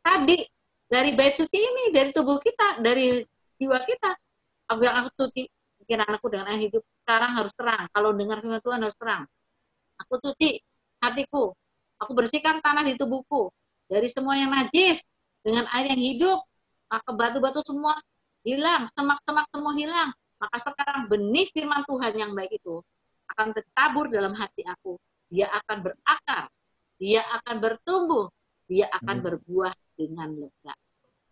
Tadi, dari bait suci ini, dari tubuh kita, dari jiwa kita. Aku cuci pikiran aku dengan air hidup. Sekarang harus terang. Kalau dengar firman Tuhan harus terang. Aku cuci hatiku. Aku bersihkan tanah di tubuhku. Dari semua yang najis. Dengan air yang hidup. Maka batu-batu semua hilang. Semak-semak semua hilang. Maka sekarang benih firman Tuhan yang baik itu akan tertabur dalam hati aku. Dia akan berakar. Dia akan bertumbuh. Dia akan berbuah dengan lega.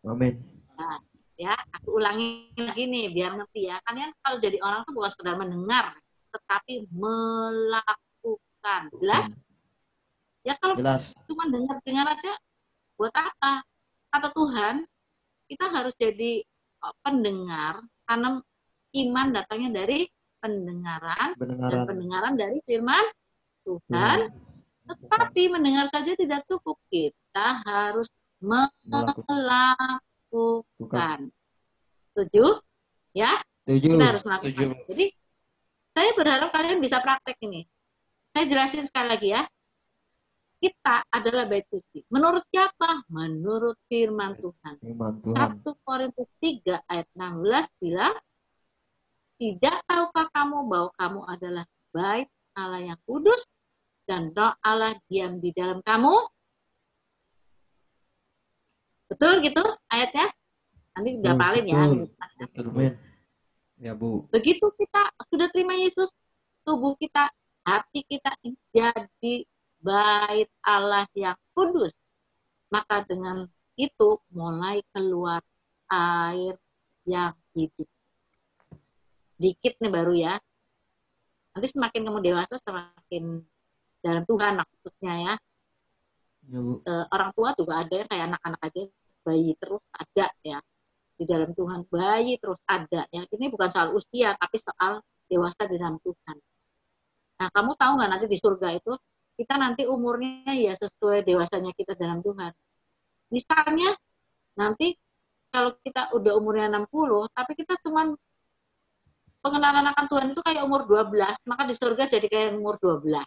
Amin. Nah, Ya, aku ulangi lagi nih biar ngerti ya. Kalian kalau jadi orang tuh bukan sekedar mendengar, tetapi melakukan. Jelas? Ya kalau Jelas. cuma dengar-dengar aja, buat apa? Kata Tuhan, kita harus jadi pendengar, karena iman datangnya dari pendengaran, dan Benaran pendengaran dari firman Tuhan. Tuhan. Tetapi mendengar saja tidak cukup, kita harus Melakukan. melakukan. Setuju? Ya, Setuju. kita harus melakukan. Setuju. Jadi, saya berharap kalian bisa praktek ini. Saya jelasin sekali lagi ya. Kita adalah bait suci. Menurut siapa? Menurut firman Tuhan. Firman Tuhan. 1 Korintus 3 ayat 16 bilang, tidak tahukah kamu bahwa kamu adalah bait Allah yang kudus dan roh Allah diam di dalam kamu? Betul gitu ayatnya? Nanti digapalin ya. Betul. Amin. Ya, Bu. Begitu kita sudah terima Yesus, tubuh kita, hati kita jadi bait Allah yang kudus. Maka dengan itu mulai keluar air yang hidup. Dikit nih baru ya. Nanti semakin kamu dewasa, semakin dalam Tuhan maksudnya ya. Ya, Bu. Orang tua juga ada yang kayak anak-anak aja, bayi terus ada ya. Di dalam Tuhan, bayi terus ada ya. Ini bukan soal usia, tapi soal dewasa di dalam Tuhan. Nah, kamu tahu nggak nanti di surga itu, kita nanti umurnya ya sesuai dewasanya kita dalam Tuhan. Misalnya, nanti kalau kita udah umurnya 60, tapi kita cuma pengenalan akan Tuhan itu kayak umur 12, maka di surga jadi kayak umur 12.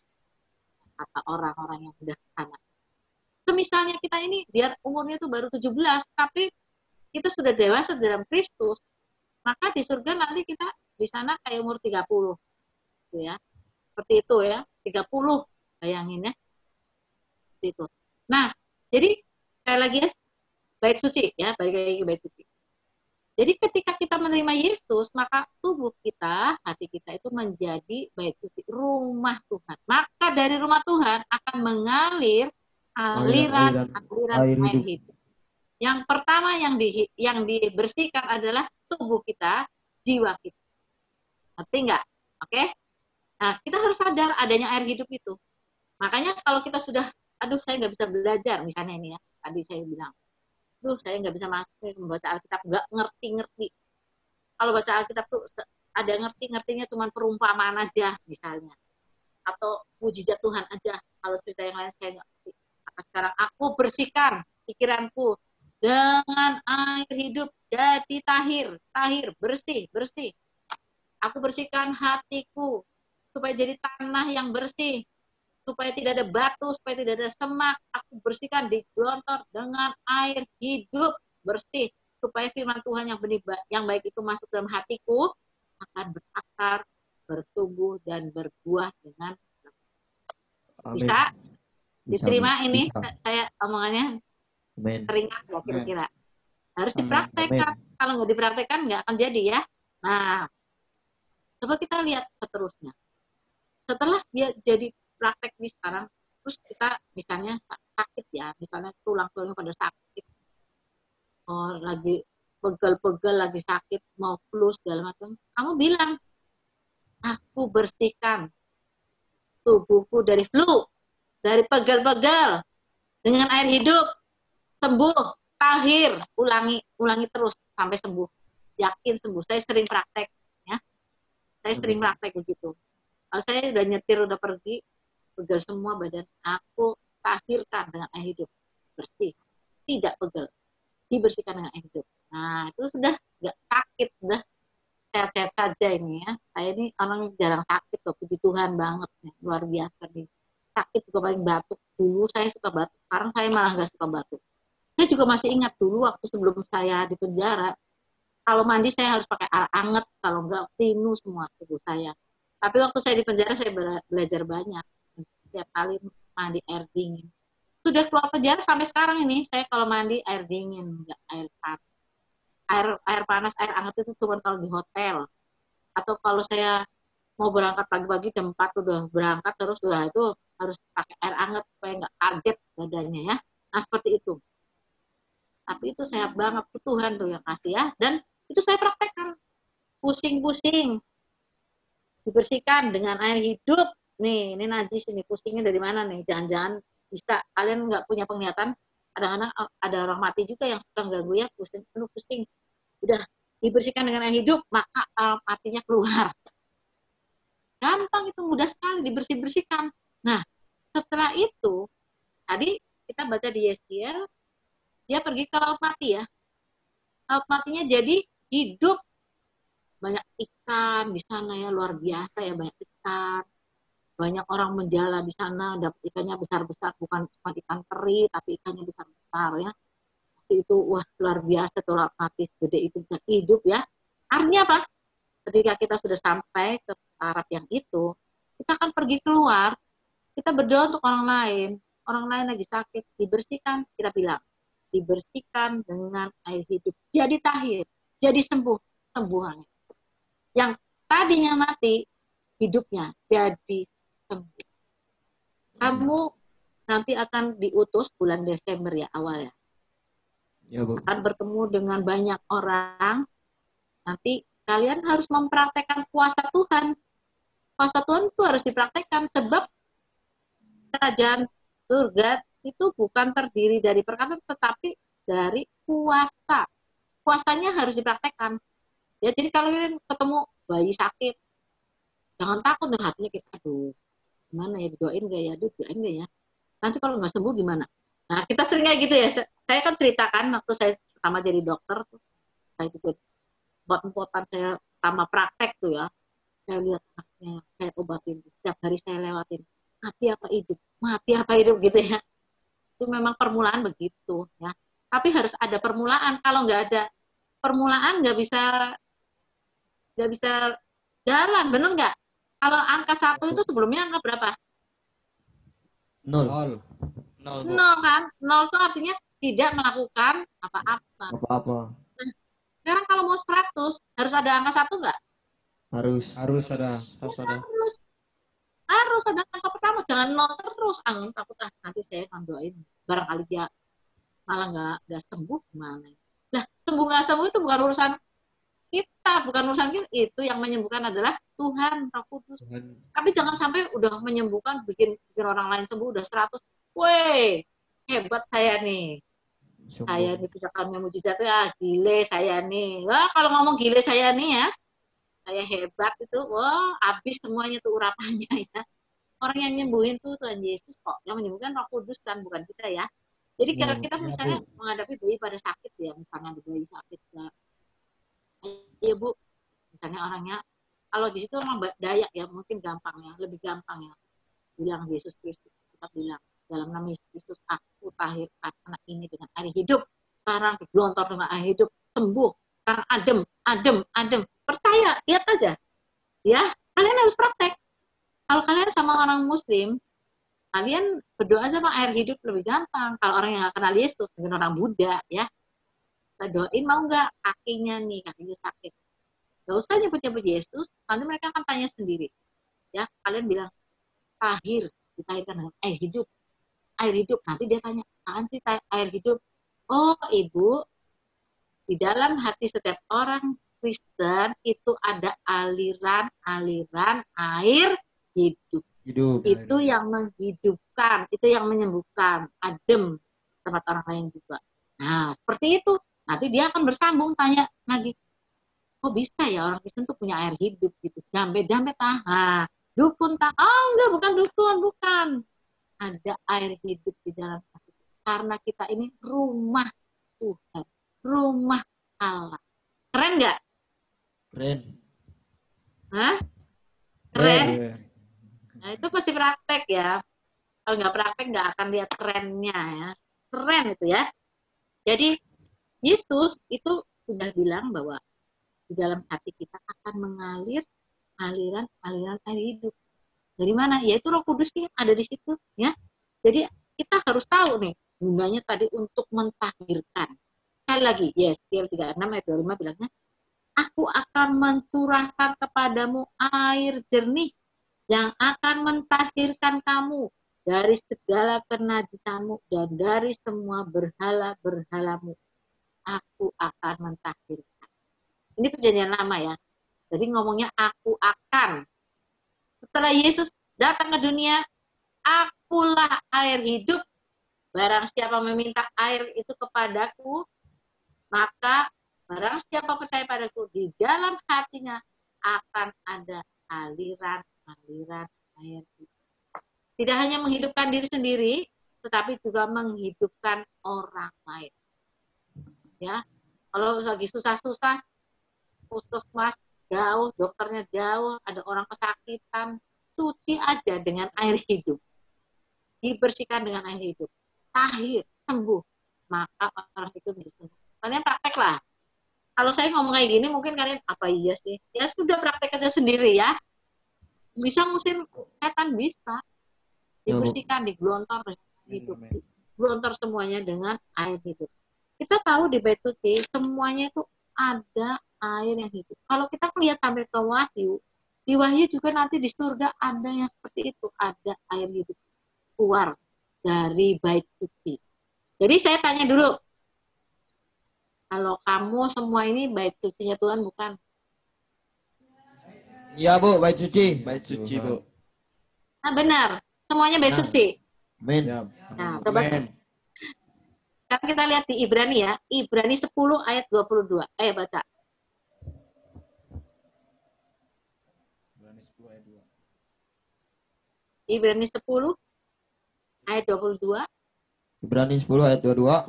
Kata orang-orang yang sudah ke sana. Misalnya kita ini biar umurnya itu baru 17, tapi kita sudah dewasa dalam Kristus, maka di surga nanti kita di sana kayak umur 30. Gitu ya. Seperti itu ya, 30. Bayangin ya. Seperti itu. Nah, jadi sekali lagi ya, bait suci ya, balik lagi ke bait suci. Jadi ketika kita menerima Yesus, maka tubuh kita, hati kita itu menjadi bait suci, rumah Tuhan. Maka dari rumah Tuhan akan mengalir aliran air hidup. Yang pertama yang dibersihkan adalah tubuh kita, jiwa kita. Ngerti nggak? Oke? Nah, kita harus sadar adanya air hidup itu. Makanya kalau kita sudah, aduh saya nggak bisa belajar, misalnya ini ya, tadi saya bilang, aduh saya nggak bisa masuk membaca Alkitab, nggak ngerti-ngerti. Kalau baca Alkitab tuh ada ngerti-ngertinya cuma perumpamaan aja misalnya. Atau mujizat Tuhan aja. Kalau cerita yang lain saya nggak ngerti. Maka sekarang aku bersihkan pikiranku dengan air hidup, jadi tahir, bersih. Aku bersihkan hatiku supaya jadi tanah yang bersih, supaya tidak ada batu, supaya tidak ada semak. Aku bersihkan, digelontor dengan air hidup bersih, supaya firman Tuhan yang baik itu masuk dalam hatiku, akan berakar, bertumbuh, dan berbuah dengan bisa diterima. Ini bisa. Saya omongannya teringat nggak kira-kira? Harus dipraktekkan. Kalau nggak dipraktekkan nggak akan jadi ya. Nah, coba kita lihat seterusnya. Setelah dia jadi praktek nih sekarang, terus kita misalnya sakit ya, misalnya tulang-tulangnya pada sakit, lagi pegel-pegel, lagi sakit, mau flu segala macam, kamu bilang, aku bersihkan tubuhku dari flu, dari pegel-pegel, dengan air hidup, sembuh, tahir, ulangi terus sampai sembuh, yakin sembuh. Saya sering praktek, ya, saya sering praktek begitu. Kalau saya udah nyetir, udah pergi, pegel semua badan, aku tahirkan dengan air hidup, bersih, tidak pegel, dibersihkan dengan air hidup. Nah, itu sudah nggak sakit, sudah sehat-sehat saja ini ya. Saya ini orang jarang sakit loh, puji Tuhan banget, ya. Luar biasa nih. Sakit juga paling batuk. Dulu saya suka batuk, sekarang saya malah nggak suka batuk. Saya juga masih ingat dulu waktu sebelum saya di penjara, kalau mandi saya harus pakai air anget, kalau nggak tinu semua tubuh saya. Tapi waktu saya di penjara saya belajar banyak. Setiap kali mandi air dingin. Sudah keluar penjara sampai sekarang ini, saya kalau mandi air dingin, nggak air panas. Air panas, air hangat itu cuma kalau di hotel. Atau kalau saya mau berangkat pagi-pagi jam 4 udah berangkat, terus udah itu harus pakai air hangat supaya nggak kaget badannya ya. Nah seperti itu. Tapi itu sehat banget, tuh Tuhan tuh yang kasih ya. Dan itu saya praktekkan. Pusing-pusing, dibersihkan dengan air hidup. Nih, ini najis ini, pusingnya dari mana nih? Jangan-jangan bisa kalian nggak punya penglihatan. Kadang-kadang ada orang mati juga yang suka ganggu ya, pusing, penuh pusing. Udah dibersihkan dengan air hidup, maka matinya keluar. Gampang itu, mudah sekali dibersih-bersihkan. Nah, setelah itu, tadi kita baca di Yesaya, dia pergi ke laut mati ya. Laut matinya jadi hidup. Banyak ikan di sana ya, luar biasa ya, banyak ikan. Banyak orang menjala di sana, dapat ikannya besar-besar, bukan cuma ikan teri, tapi ikannya besar-besar ya. Itu wah luar biasa tuh laut mati segede itu bisa hidup ya. Artinya apa? Ketika kita sudah sampai ke taraf yang itu, kita akan pergi keluar, kita berdoa untuk orang lain lagi sakit, dibersihkan, kita bilang, dibersihkan dengan air hidup, jadi tahir, jadi sembuh, sembuhannya. Yang tadinya mati, hidupnya jadi sembuh. Kamu nanti akan diutus bulan Desember ya awal ya. Ya, Bu. Akan bertemu dengan banyak orang. Nanti kalian harus mempraktekkan kuasa Tuhan. Kuasa Tuhan itu harus dipraktekkan sebab kerajaan surga itu bukan terdiri dari perkataan tetapi dari kuasa. Kuasanya harus dipraktekkan. Ya, jadi kalau kalian ketemu bayi sakit, jangan takut deh hatinya kayak, aduh, gimana ya, didoain gak ya, doain gak ya. Nanti kalau nggak sembuh gimana? Nah, kita sering kayak gitu ya. Saya kan ceritakan waktu saya pertama jadi dokter, saya juga obat-obatan saya pertama praktek tuh ya. Saya lihat anaknya, saya obatin, setiap hari saya lewatin. Mati apa hidup gitu ya. Itu memang permulaan begitu ya. Tapi harus ada permulaan. Kalau nggak ada permulaan nggak bisa jalan, bener nggak? Kalau angka 1 itu sebelumnya angka berapa? 0. 0, Bu. 0 kan? 0 itu artinya tidak melakukan apa-apa. Apa-apa. Nah, sekarang kalau mau 100 harus ada angka 1 nggak? Harus ada. Harus ada angka pertama, jangan 0 terus. Takut nanti saya akan doain barangkali dia malah nggak sembuh gimana? Nah, sembuh nggak sembuh itu bukan urusan kita, itu yang menyembuhkan adalah Tuhan Roh Kudus. Tapi jangan sampai udah menyembuhkan bikin orang lain sembuh udah 100. Weh, hebat saya nih. Saya ini bisa kami mujizat ya, gile saya nih. Wah, kalau ngomong gile saya nih ya, saya hebat itu. Wah, habis semuanya tuh urapannya ya. Orang yang nyembuhin tuh Tuhan Yesus kok, yang menyembuhkan Roh Kudus kan, bukan kita ya. Jadi kalau kita misalnya menghadapi bayi pada sakit ya, misalnya ada bayi sakit ya, iya Bu, misalnya orangnya, kalau di situ orang Dayak ya, mungkin gampang ya, lebih gampang ya, bilang Yesus Kristus, kita bilang dalam nama Yesus Kristus, aku tahirkan anak ini dengan air hidup, sekarang digelontor dengan air hidup, sembuh, sekarang adem, percaya, lihat aja, ya, kalian harus praktek. Kalau kalian sama orang Muslim, kalian berdoa sama air hidup lebih gampang. Kalau orang yang nggak kenal Yesus, mungkin orang Buddha, ya, kita doain mau nggak kakinya sakit. Gak usah nyebut-nyebut Yesus, nanti mereka akan tanya sendiri. Ya, kalian bilang, tahir, ditahirkan dengan air hidup. Air hidup, nanti dia tanya, apaan sih air hidup? Oh, Ibu, di dalam hati setiap orang Kristen itu ada aliran air hidup. Itu yang menghidupkan, itu yang menyembuhkan, adem tempat orang lain juga. Nah, seperti itu. Nanti dia akan bersambung tanya lagi, kok bisa ya orang Kristen tuh punya air hidup gitu, jambe dukun tak? Oh enggak, bukan dukun, bukan. Ada air hidup di dalam hati. Karena kita ini rumah Tuhan, rumah Allah. Keren nggak? Keren. Hah? Keren? Nah itu pasti praktek ya. Kalau nggak praktek nggak akan lihat kerennya ya. Keren itu ya. Jadi Yesus itu sudah bilang bahwa di dalam hati kita akan mengalir aliran air hidup. Dari mana? Yaitu Roh Kudus yang ada di situ, ya. Jadi kita harus tahu nih gunanya tadi untuk mentahirkan. Sekali lagi, Yesaya 36 ayat 25 bilangnya, aku akan mencurahkan kepadamu air jernih yang akan mentahirkan kamu dari segala kenajisanmu dan dari semua berhala-berhalamu. aku akan mentahirkan. Ini perjanjian lama ya. Jadi ngomongnya aku akan. Setelah Yesus datang ke dunia, akulah air hidup. Barang siapa meminta air itu kepadaku, maka barang siapa percaya padaku, di dalam hatinya akan ada aliran-aliran air hidup. Tidak hanya menghidupkan diri sendiri, tetapi juga menghidupkan orang lain. Ya, kalau lagi susah-susah, puskesmas jauh, dokternya jauh, ada orang kesakitan, cuci aja dengan air hidup. Dibersihkan dengan air hidup. Tahir, sembuh. Maka orang itu bisa sembuh. Kalian praktek lah. Kalau saya ngomong kayak gini, mungkin kalian, apa iya sih? Ya sudah praktek aja sendiri ya. Bisa ngusir setan, bisa. Dibersihkan, digelontor dengan air hidup. Gelontor semuanya dengan air hidup. Kita tahu di Bait Suci, semuanya itu ada air yang hidup. Kalau kita melihat sampai ke Wahyu, di Wahyu juga nanti di surga ada yang seperti itu, ada air hidup keluar dari Bait Suci. Jadi saya tanya dulu, kalau kamu semua ini Bait Sucinya Tuhan bukan? Iya Bu, bait suci. Bait suci, Bu. Nah benar, semuanya Bait Nah. Suci. Amin. Ya. Nah coba Amin. sekarang kita lihat di Ibrani ya, Ibrani 10 ayat 22. Ayo baca. Ibrani 10 ayat 22. Ibrani 10 ayat 22.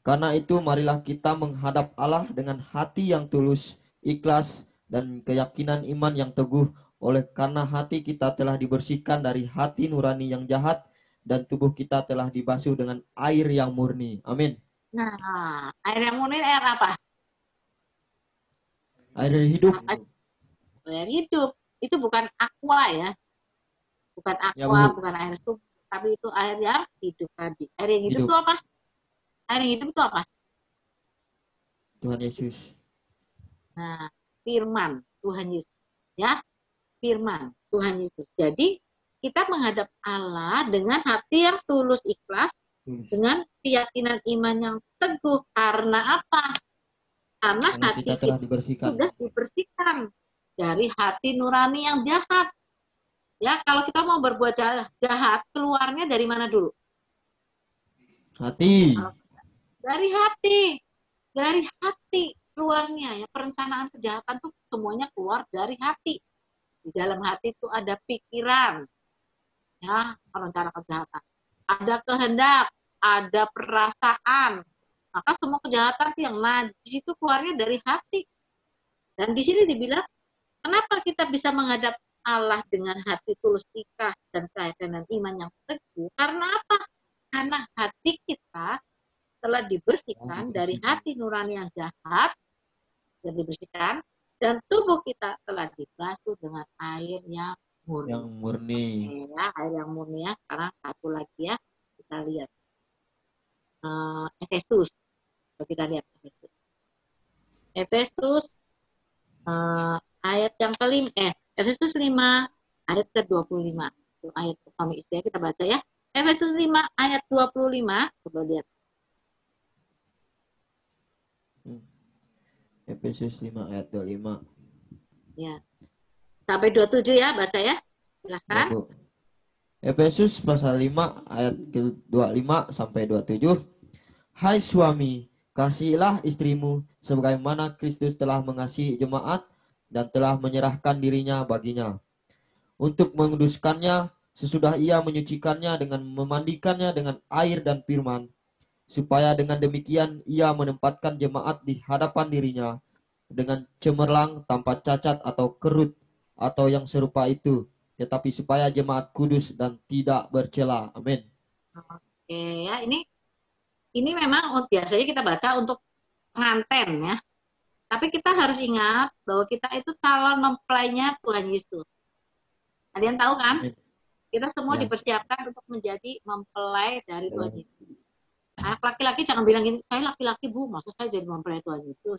Karena itu marilah kita menghadap Allah dengan hati yang tulus, ikhlas, dan keyakinan iman yang teguh, oleh karena hati kita telah dibersihkan dari hati nurani yang jahat, dan tubuh kita telah dibasuh dengan air yang murni. Amin. Nah, air yang murni air apa? Air hidup. Air hidup. Itu bukan aqua ya. Bukan Ya, aqua, Bu. bukan air sumur, tapi itu air yang hidup tadi. Air yang hidup Hidup. itu apa? Air yang hidup itu apa? Tuhan Yesus. Nah, firman Tuhan Yesus. Ya, firman Tuhan Yesus. Jadi, kita menghadap Allah dengan hati yang tulus ikhlas, dengan keyakinan iman yang teguh. Karena apa? Karena Karena hati kita telah kita dibersihkan. sudah dibersihkan dari hati nurani yang jahat. Ya, kalau kita mau berbuat jahat, keluarnya dari mana dulu? Hati. Dari hati. Dari hati keluarnya. Ya, perencanaan kejahatan tuh semuanya keluar dari hati. Di dalam hati itu ada pikiran. Ya, perencana kejahatan. Ada kehendak, ada perasaan. Maka semua kejahatan yang najis itu keluarnya dari hati. Dan di sini dibilang, kenapa kita bisa menghadap Allah dengan hati tulus ikhlas dan keyakinan iman yang teguh? Karena apa? Karena hati kita telah dibersihkan dari hati nurani yang jahat, dan dibersihkan, dan tubuh kita telah dibasuh dengan air yang murni. Yang murni. Ya, air yang murni ya. Sekarang satu lagi ya, kita lihat Efesus. Kita lihat Efesus. Efesus ayat yang kelima, Efesus 5 ayat ke-25. Itu ayat suami istri kita baca ya. Efesus 5 ayat 25. Coba lihat. Efesus 5 ayat 25. Ya. Sampai 27 ya, baca ya. Silakan. Ya, Bu. Efesus pasal 5 ayat ke-25 sampai 27. Hai suami, kasihilah istrimu sebagaimana Kristus telah mengasihi jemaat dan telah menyerahkan dirinya baginya, untuk menguduskannya sesudah ia menyucikannya dengan memandikannya dengan air dan firman, supaya dengan demikian ia menempatkan jemaat di hadapan dirinya dengan cemerlang, tanpa cacat atau kerut atau yang serupa itu, tetapi supaya jemaat kudus dan tidak bercela. Amin. Oke ya, ini memang biasanya kita baca untuk pengantin ya. Tapi kita harus ingat bahwa kita itu calon mempelainya Tuhan Yesus. Kalian tahu kan? Amin. Kita semua Ya. dipersiapkan untuk menjadi mempelai dari Tuhan Yesus. Anak laki-laki jangan bilang gini, saya laki-laki Bu, maksud saya jadi mempelai Tuhan Yesus.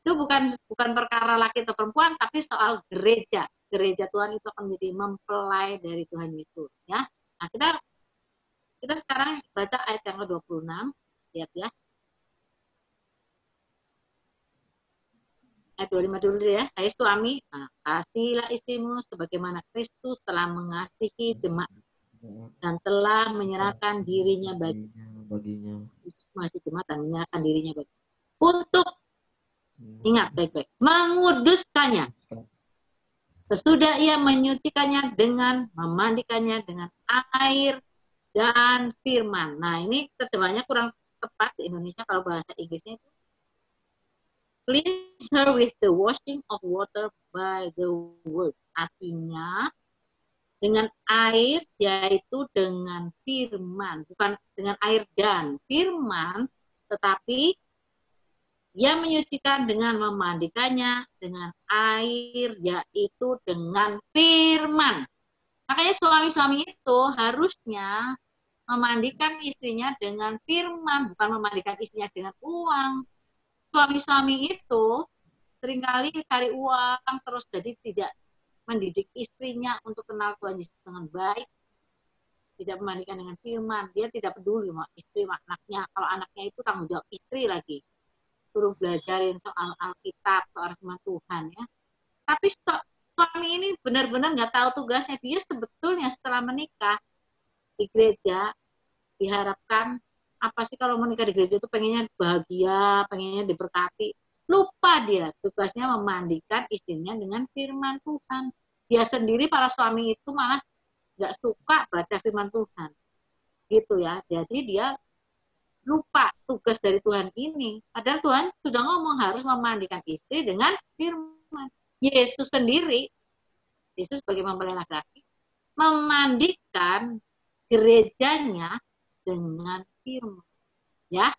Itu bukan perkara laki atau perempuan, tapi soal gereja. Gereja Tuhan itu akan menjadi mempelai dari Tuhan Yesus. Ya. Nah, kita sekarang baca ayat yang ke-26. Lihat ya. ayat 25 dulu ya. Hai suami, kasihilah istrimu sebagaimana Kristus telah mengasihi jemaat dan telah menyerahkan dirinya baginya. masih jemaat dan menyerahkan dirinya untuk, ingat baik-baik, menguduskannya. Sesudah ia menyucikannya dengan memandikannya dengan air dan firman. Nah, ini terjemahannya kurang tepat di Indonesia. Kalau bahasa Inggrisnya itu cleanse her with the washing of water by the word. Artinya dengan air, yaitu dengan firman, bukan dengan air dan firman, tetapi ia menyucikan dengan memandikannya dengan air, yaitu dengan firman. Makanya suami-suami itu harusnya memandikan istrinya dengan firman, bukan memandikan istrinya dengan uang. Suami-suami itu seringkali cari uang terus, jadi tidak mendidik istrinya untuk kenal Tuhan Yesus dengan baik, tidak memandikan dengan firman. Dia tidak peduli sama istri, sama anaknya. Kalau anaknya itu tanggung jawab istri lagi, suruh belajarin soal Alkitab, soal firman Tuhan ya. Tapi suami ini benar-benar nggak tahu tugasnya. Dia sebetulnya setelah menikah di gereja diharapkan apa sih, kalau menikah di gereja itu pengennya bahagia, pengennya diberkati. Lupa dia tugasnya memandikan istrinya dengan firman Tuhan. Dia sendiri, para suami itu malah nggak suka baca firman Tuhan. Gitu ya. Jadi dia lupa tugas dari Tuhan ini. Padahal Tuhan sudah ngomong harus memandikan istri dengan firman. Yesus sendiri, Yesus sebagai mempelai laki-laki, memandikan gerejanya dengan firman. Ya,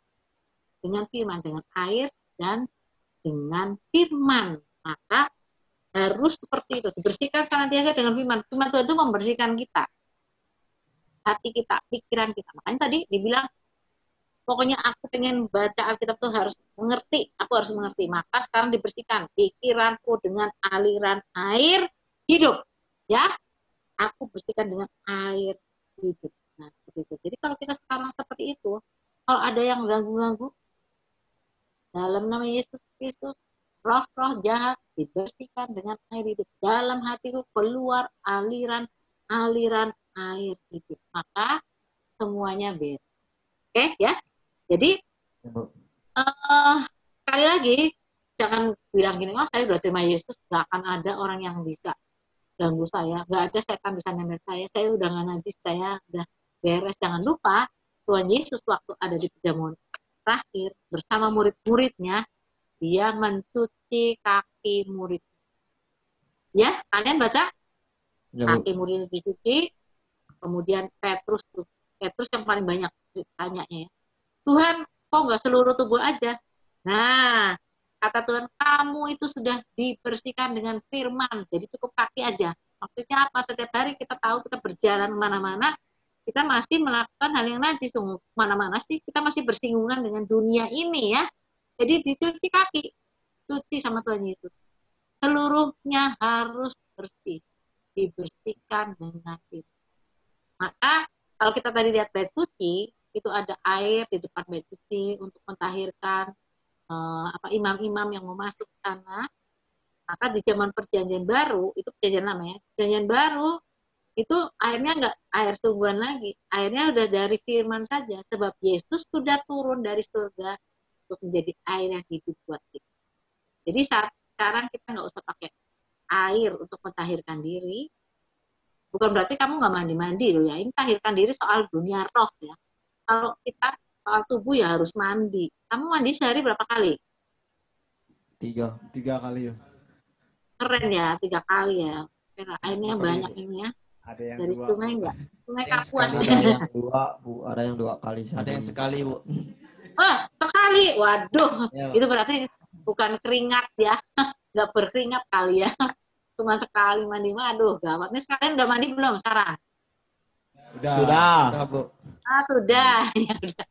dengan firman, dengan air dan dengan firman. Maka harus seperti itu, dibersihkan senantiasa dengan firman. Firman Tuhan itu membersihkan kita, hati kita, pikiran kita. Makanya tadi dibilang, pokoknya aku pengen baca Alkitab tuh harus mengerti, aku harus mengerti. Maka sekarang dibersihkan pikiranku dengan aliran air hidup. Ya, aku bersihkan dengan air hidup. Nah, seperti itu. Jadi kalau kita sekarang seperti itu, kalau ada yang ganggu-ganggu, dalam nama Yesus Kristus, roh-roh jahat dibersihkan dengan air hidup. Dalam hatiku keluar aliran air hidup. Maka semuanya beres. Oke ya. Jadi sekali lagi, jangan bilang gini, oh saya sudah terima Yesus, gak akan ada orang yang bisa ganggu saya, gak ada setan bisa nempel saya udah gak najis, saya udah beres. Jangan lupa Tuhan Yesus waktu ada di perjamuan terakhir bersama murid-muridnya, dia mencuci kaki murid. Ya, kalian baca? Ya, kaki murid dicuci, kemudian Petrus yang paling banyak tanyanya ya. Tuhan, kok nggak seluruh tubuh aja? Nah, kata Tuhan, kamu itu sudah dibersihkan dengan firman, jadi cukup kaki aja. Maksudnya apa? Setiap hari kita tahu kita berjalan kemana-mana, kita masih melakukan hal yang najis. Mana-mana sih kita masih bersinggungan dengan dunia ini ya. Jadi dicuci kaki, cuci sama Tuhan Yesus. Seluruhnya harus bersih, dibersihkan dengan firman. Maka kalau kita tadi lihat bait suci, itu ada air di depan bait suci untuk mentahirkan imam-imam yang mau masuk ke sana. Maka di zaman perjanjian baru, itu perjanjian lama ya, perjanjian baru itu airnya nggak air sungguhan lagi, airnya udah dari firman saja, sebab Yesus sudah turun dari surga untuk menjadi air yang hidup buat kita. Jadi sekarang kita nggak usah pakai air untuk mentahirkan diri. Bukan berarti kamu nggak mandi-mandi loh ya, ini tahirkan diri soal dunia roh ya. Kalau kita soal tubuh ya harus mandi. Kamu mandi sehari berapa kali? 3 kali ya. Keren ya, 3 kali ya. Airnya banyak ini ya. Ada yang dari 2. sungai enggak? Sungai Kapuas. Ada yang 2, Bu. Ada yang 2 kali. Ada yang sekali, Bu. Oh, sekali. Waduh. Ya, itu berarti bukan keringat ya. Enggak berkeringat kali ya. Cuma sekali mandi. Waduh, gawat. Ini sekalian udah mandi belum sekarang? Sudah. Bu. Sudah. Ya, udah.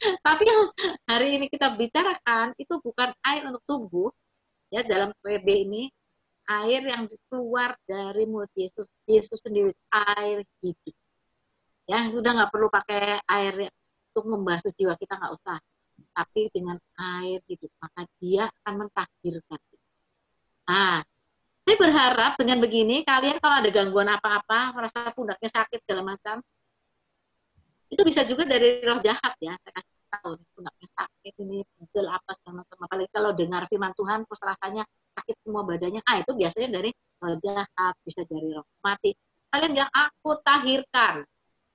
Tapi yang hari ini kita bicarakan itu bukan air untuk tubuh. Ya, dalam PB ini air yang keluar dari mulut Yesus. Yesus sendiri air hidup. Ya, sudah nggak perlu pakai air untuk membasuh jiwa kita, nggak usah. Tapi dengan air hidup, maka dia akan mentahirkan kita. Nah, saya berharap dengan begini kalian kalau ada gangguan apa-apa, merasa pundaknya sakit segala macam, itu bisa juga dari roh jahat ya. Saya kasih tahu pundaknya sakit, ini pegel apa segala macam. Apalagi kalau dengar firman Tuhan, terus rasanya sakit semua badannya. Itu biasanya dari roh jahat, bisa dari roh mati. Kalian bilang, aku tahirkan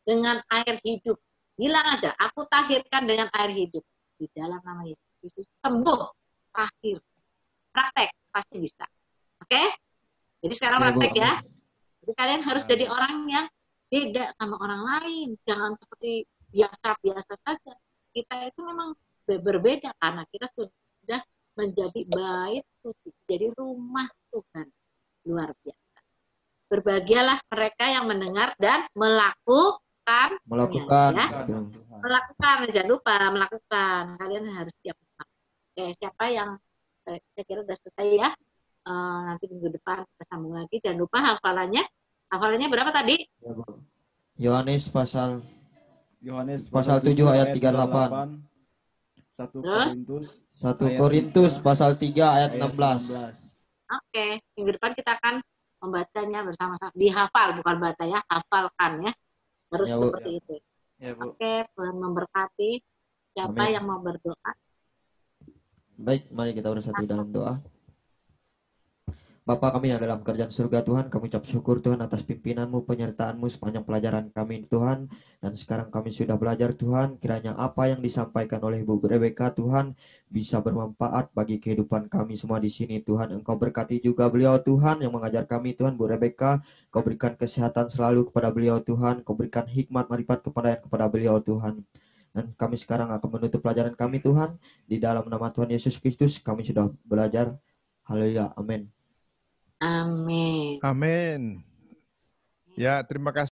dengan air hidup. Bilang aja, aku tahirkan dengan air hidup. Di dalam nama Yesus Kristus, sembuh, tahir. Praktek, pasti bisa. Oke? Jadi sekarang praktek ya. Jadi kalian harus jadi orang yang beda sama orang lain. Jangan seperti biasa-biasa saja. Kita itu memang berbeda karena kita sudah menjadi bait suci, jadi rumah Tuhan. Luar biasa. Berbahagialah mereka yang mendengar dan melakukan. Ya. Melakukan, jangan lupa melakukan. Kalian harus siap. Oke, siapa yang saya kira sudah selesai ya. Nanti minggu depan kita sambung lagi. Jangan lupa hafalannya. Hafalannya berapa tadi? Yohanes pasal 7 ayat 38. 1 Korintus pasal 3 ayat 16. Oke, minggu depan kita akan membacanya bersama-sama. Dihafal, bukan baca ya, hafalkan ya. Harus seperti itu. Ya, Bu. Oke, Tuhan memberkati. Siapa Amin. yang mau berdoa? Baik, mari kita bersatu dalam doa. Bapa kami yang dalam kerajaan surga Tuhan, kami ucap syukur Tuhan atas pimpinan-Mu, penyertaan-Mu sepanjang pelajaran kami Tuhan. Dan sekarang kami sudah belajar Tuhan, kiranya apa yang disampaikan oleh Bu Rebecca Tuhan bisa bermanfaat bagi kehidupan kami semua di sini Tuhan. Engkau berkati juga beliau Tuhan yang mengajar kami Tuhan, Bu Rebecca. Kau berikan kesehatan selalu kepada beliau Tuhan, Kau berikan hikmat marifat kepada beliau Tuhan. Dan kami sekarang akan menutup pelajaran kami Tuhan. Di dalam nama Tuhan Yesus Kristus kami sudah belajar. Haleluya, amin. Amin. Amin. Ya, terima kasih.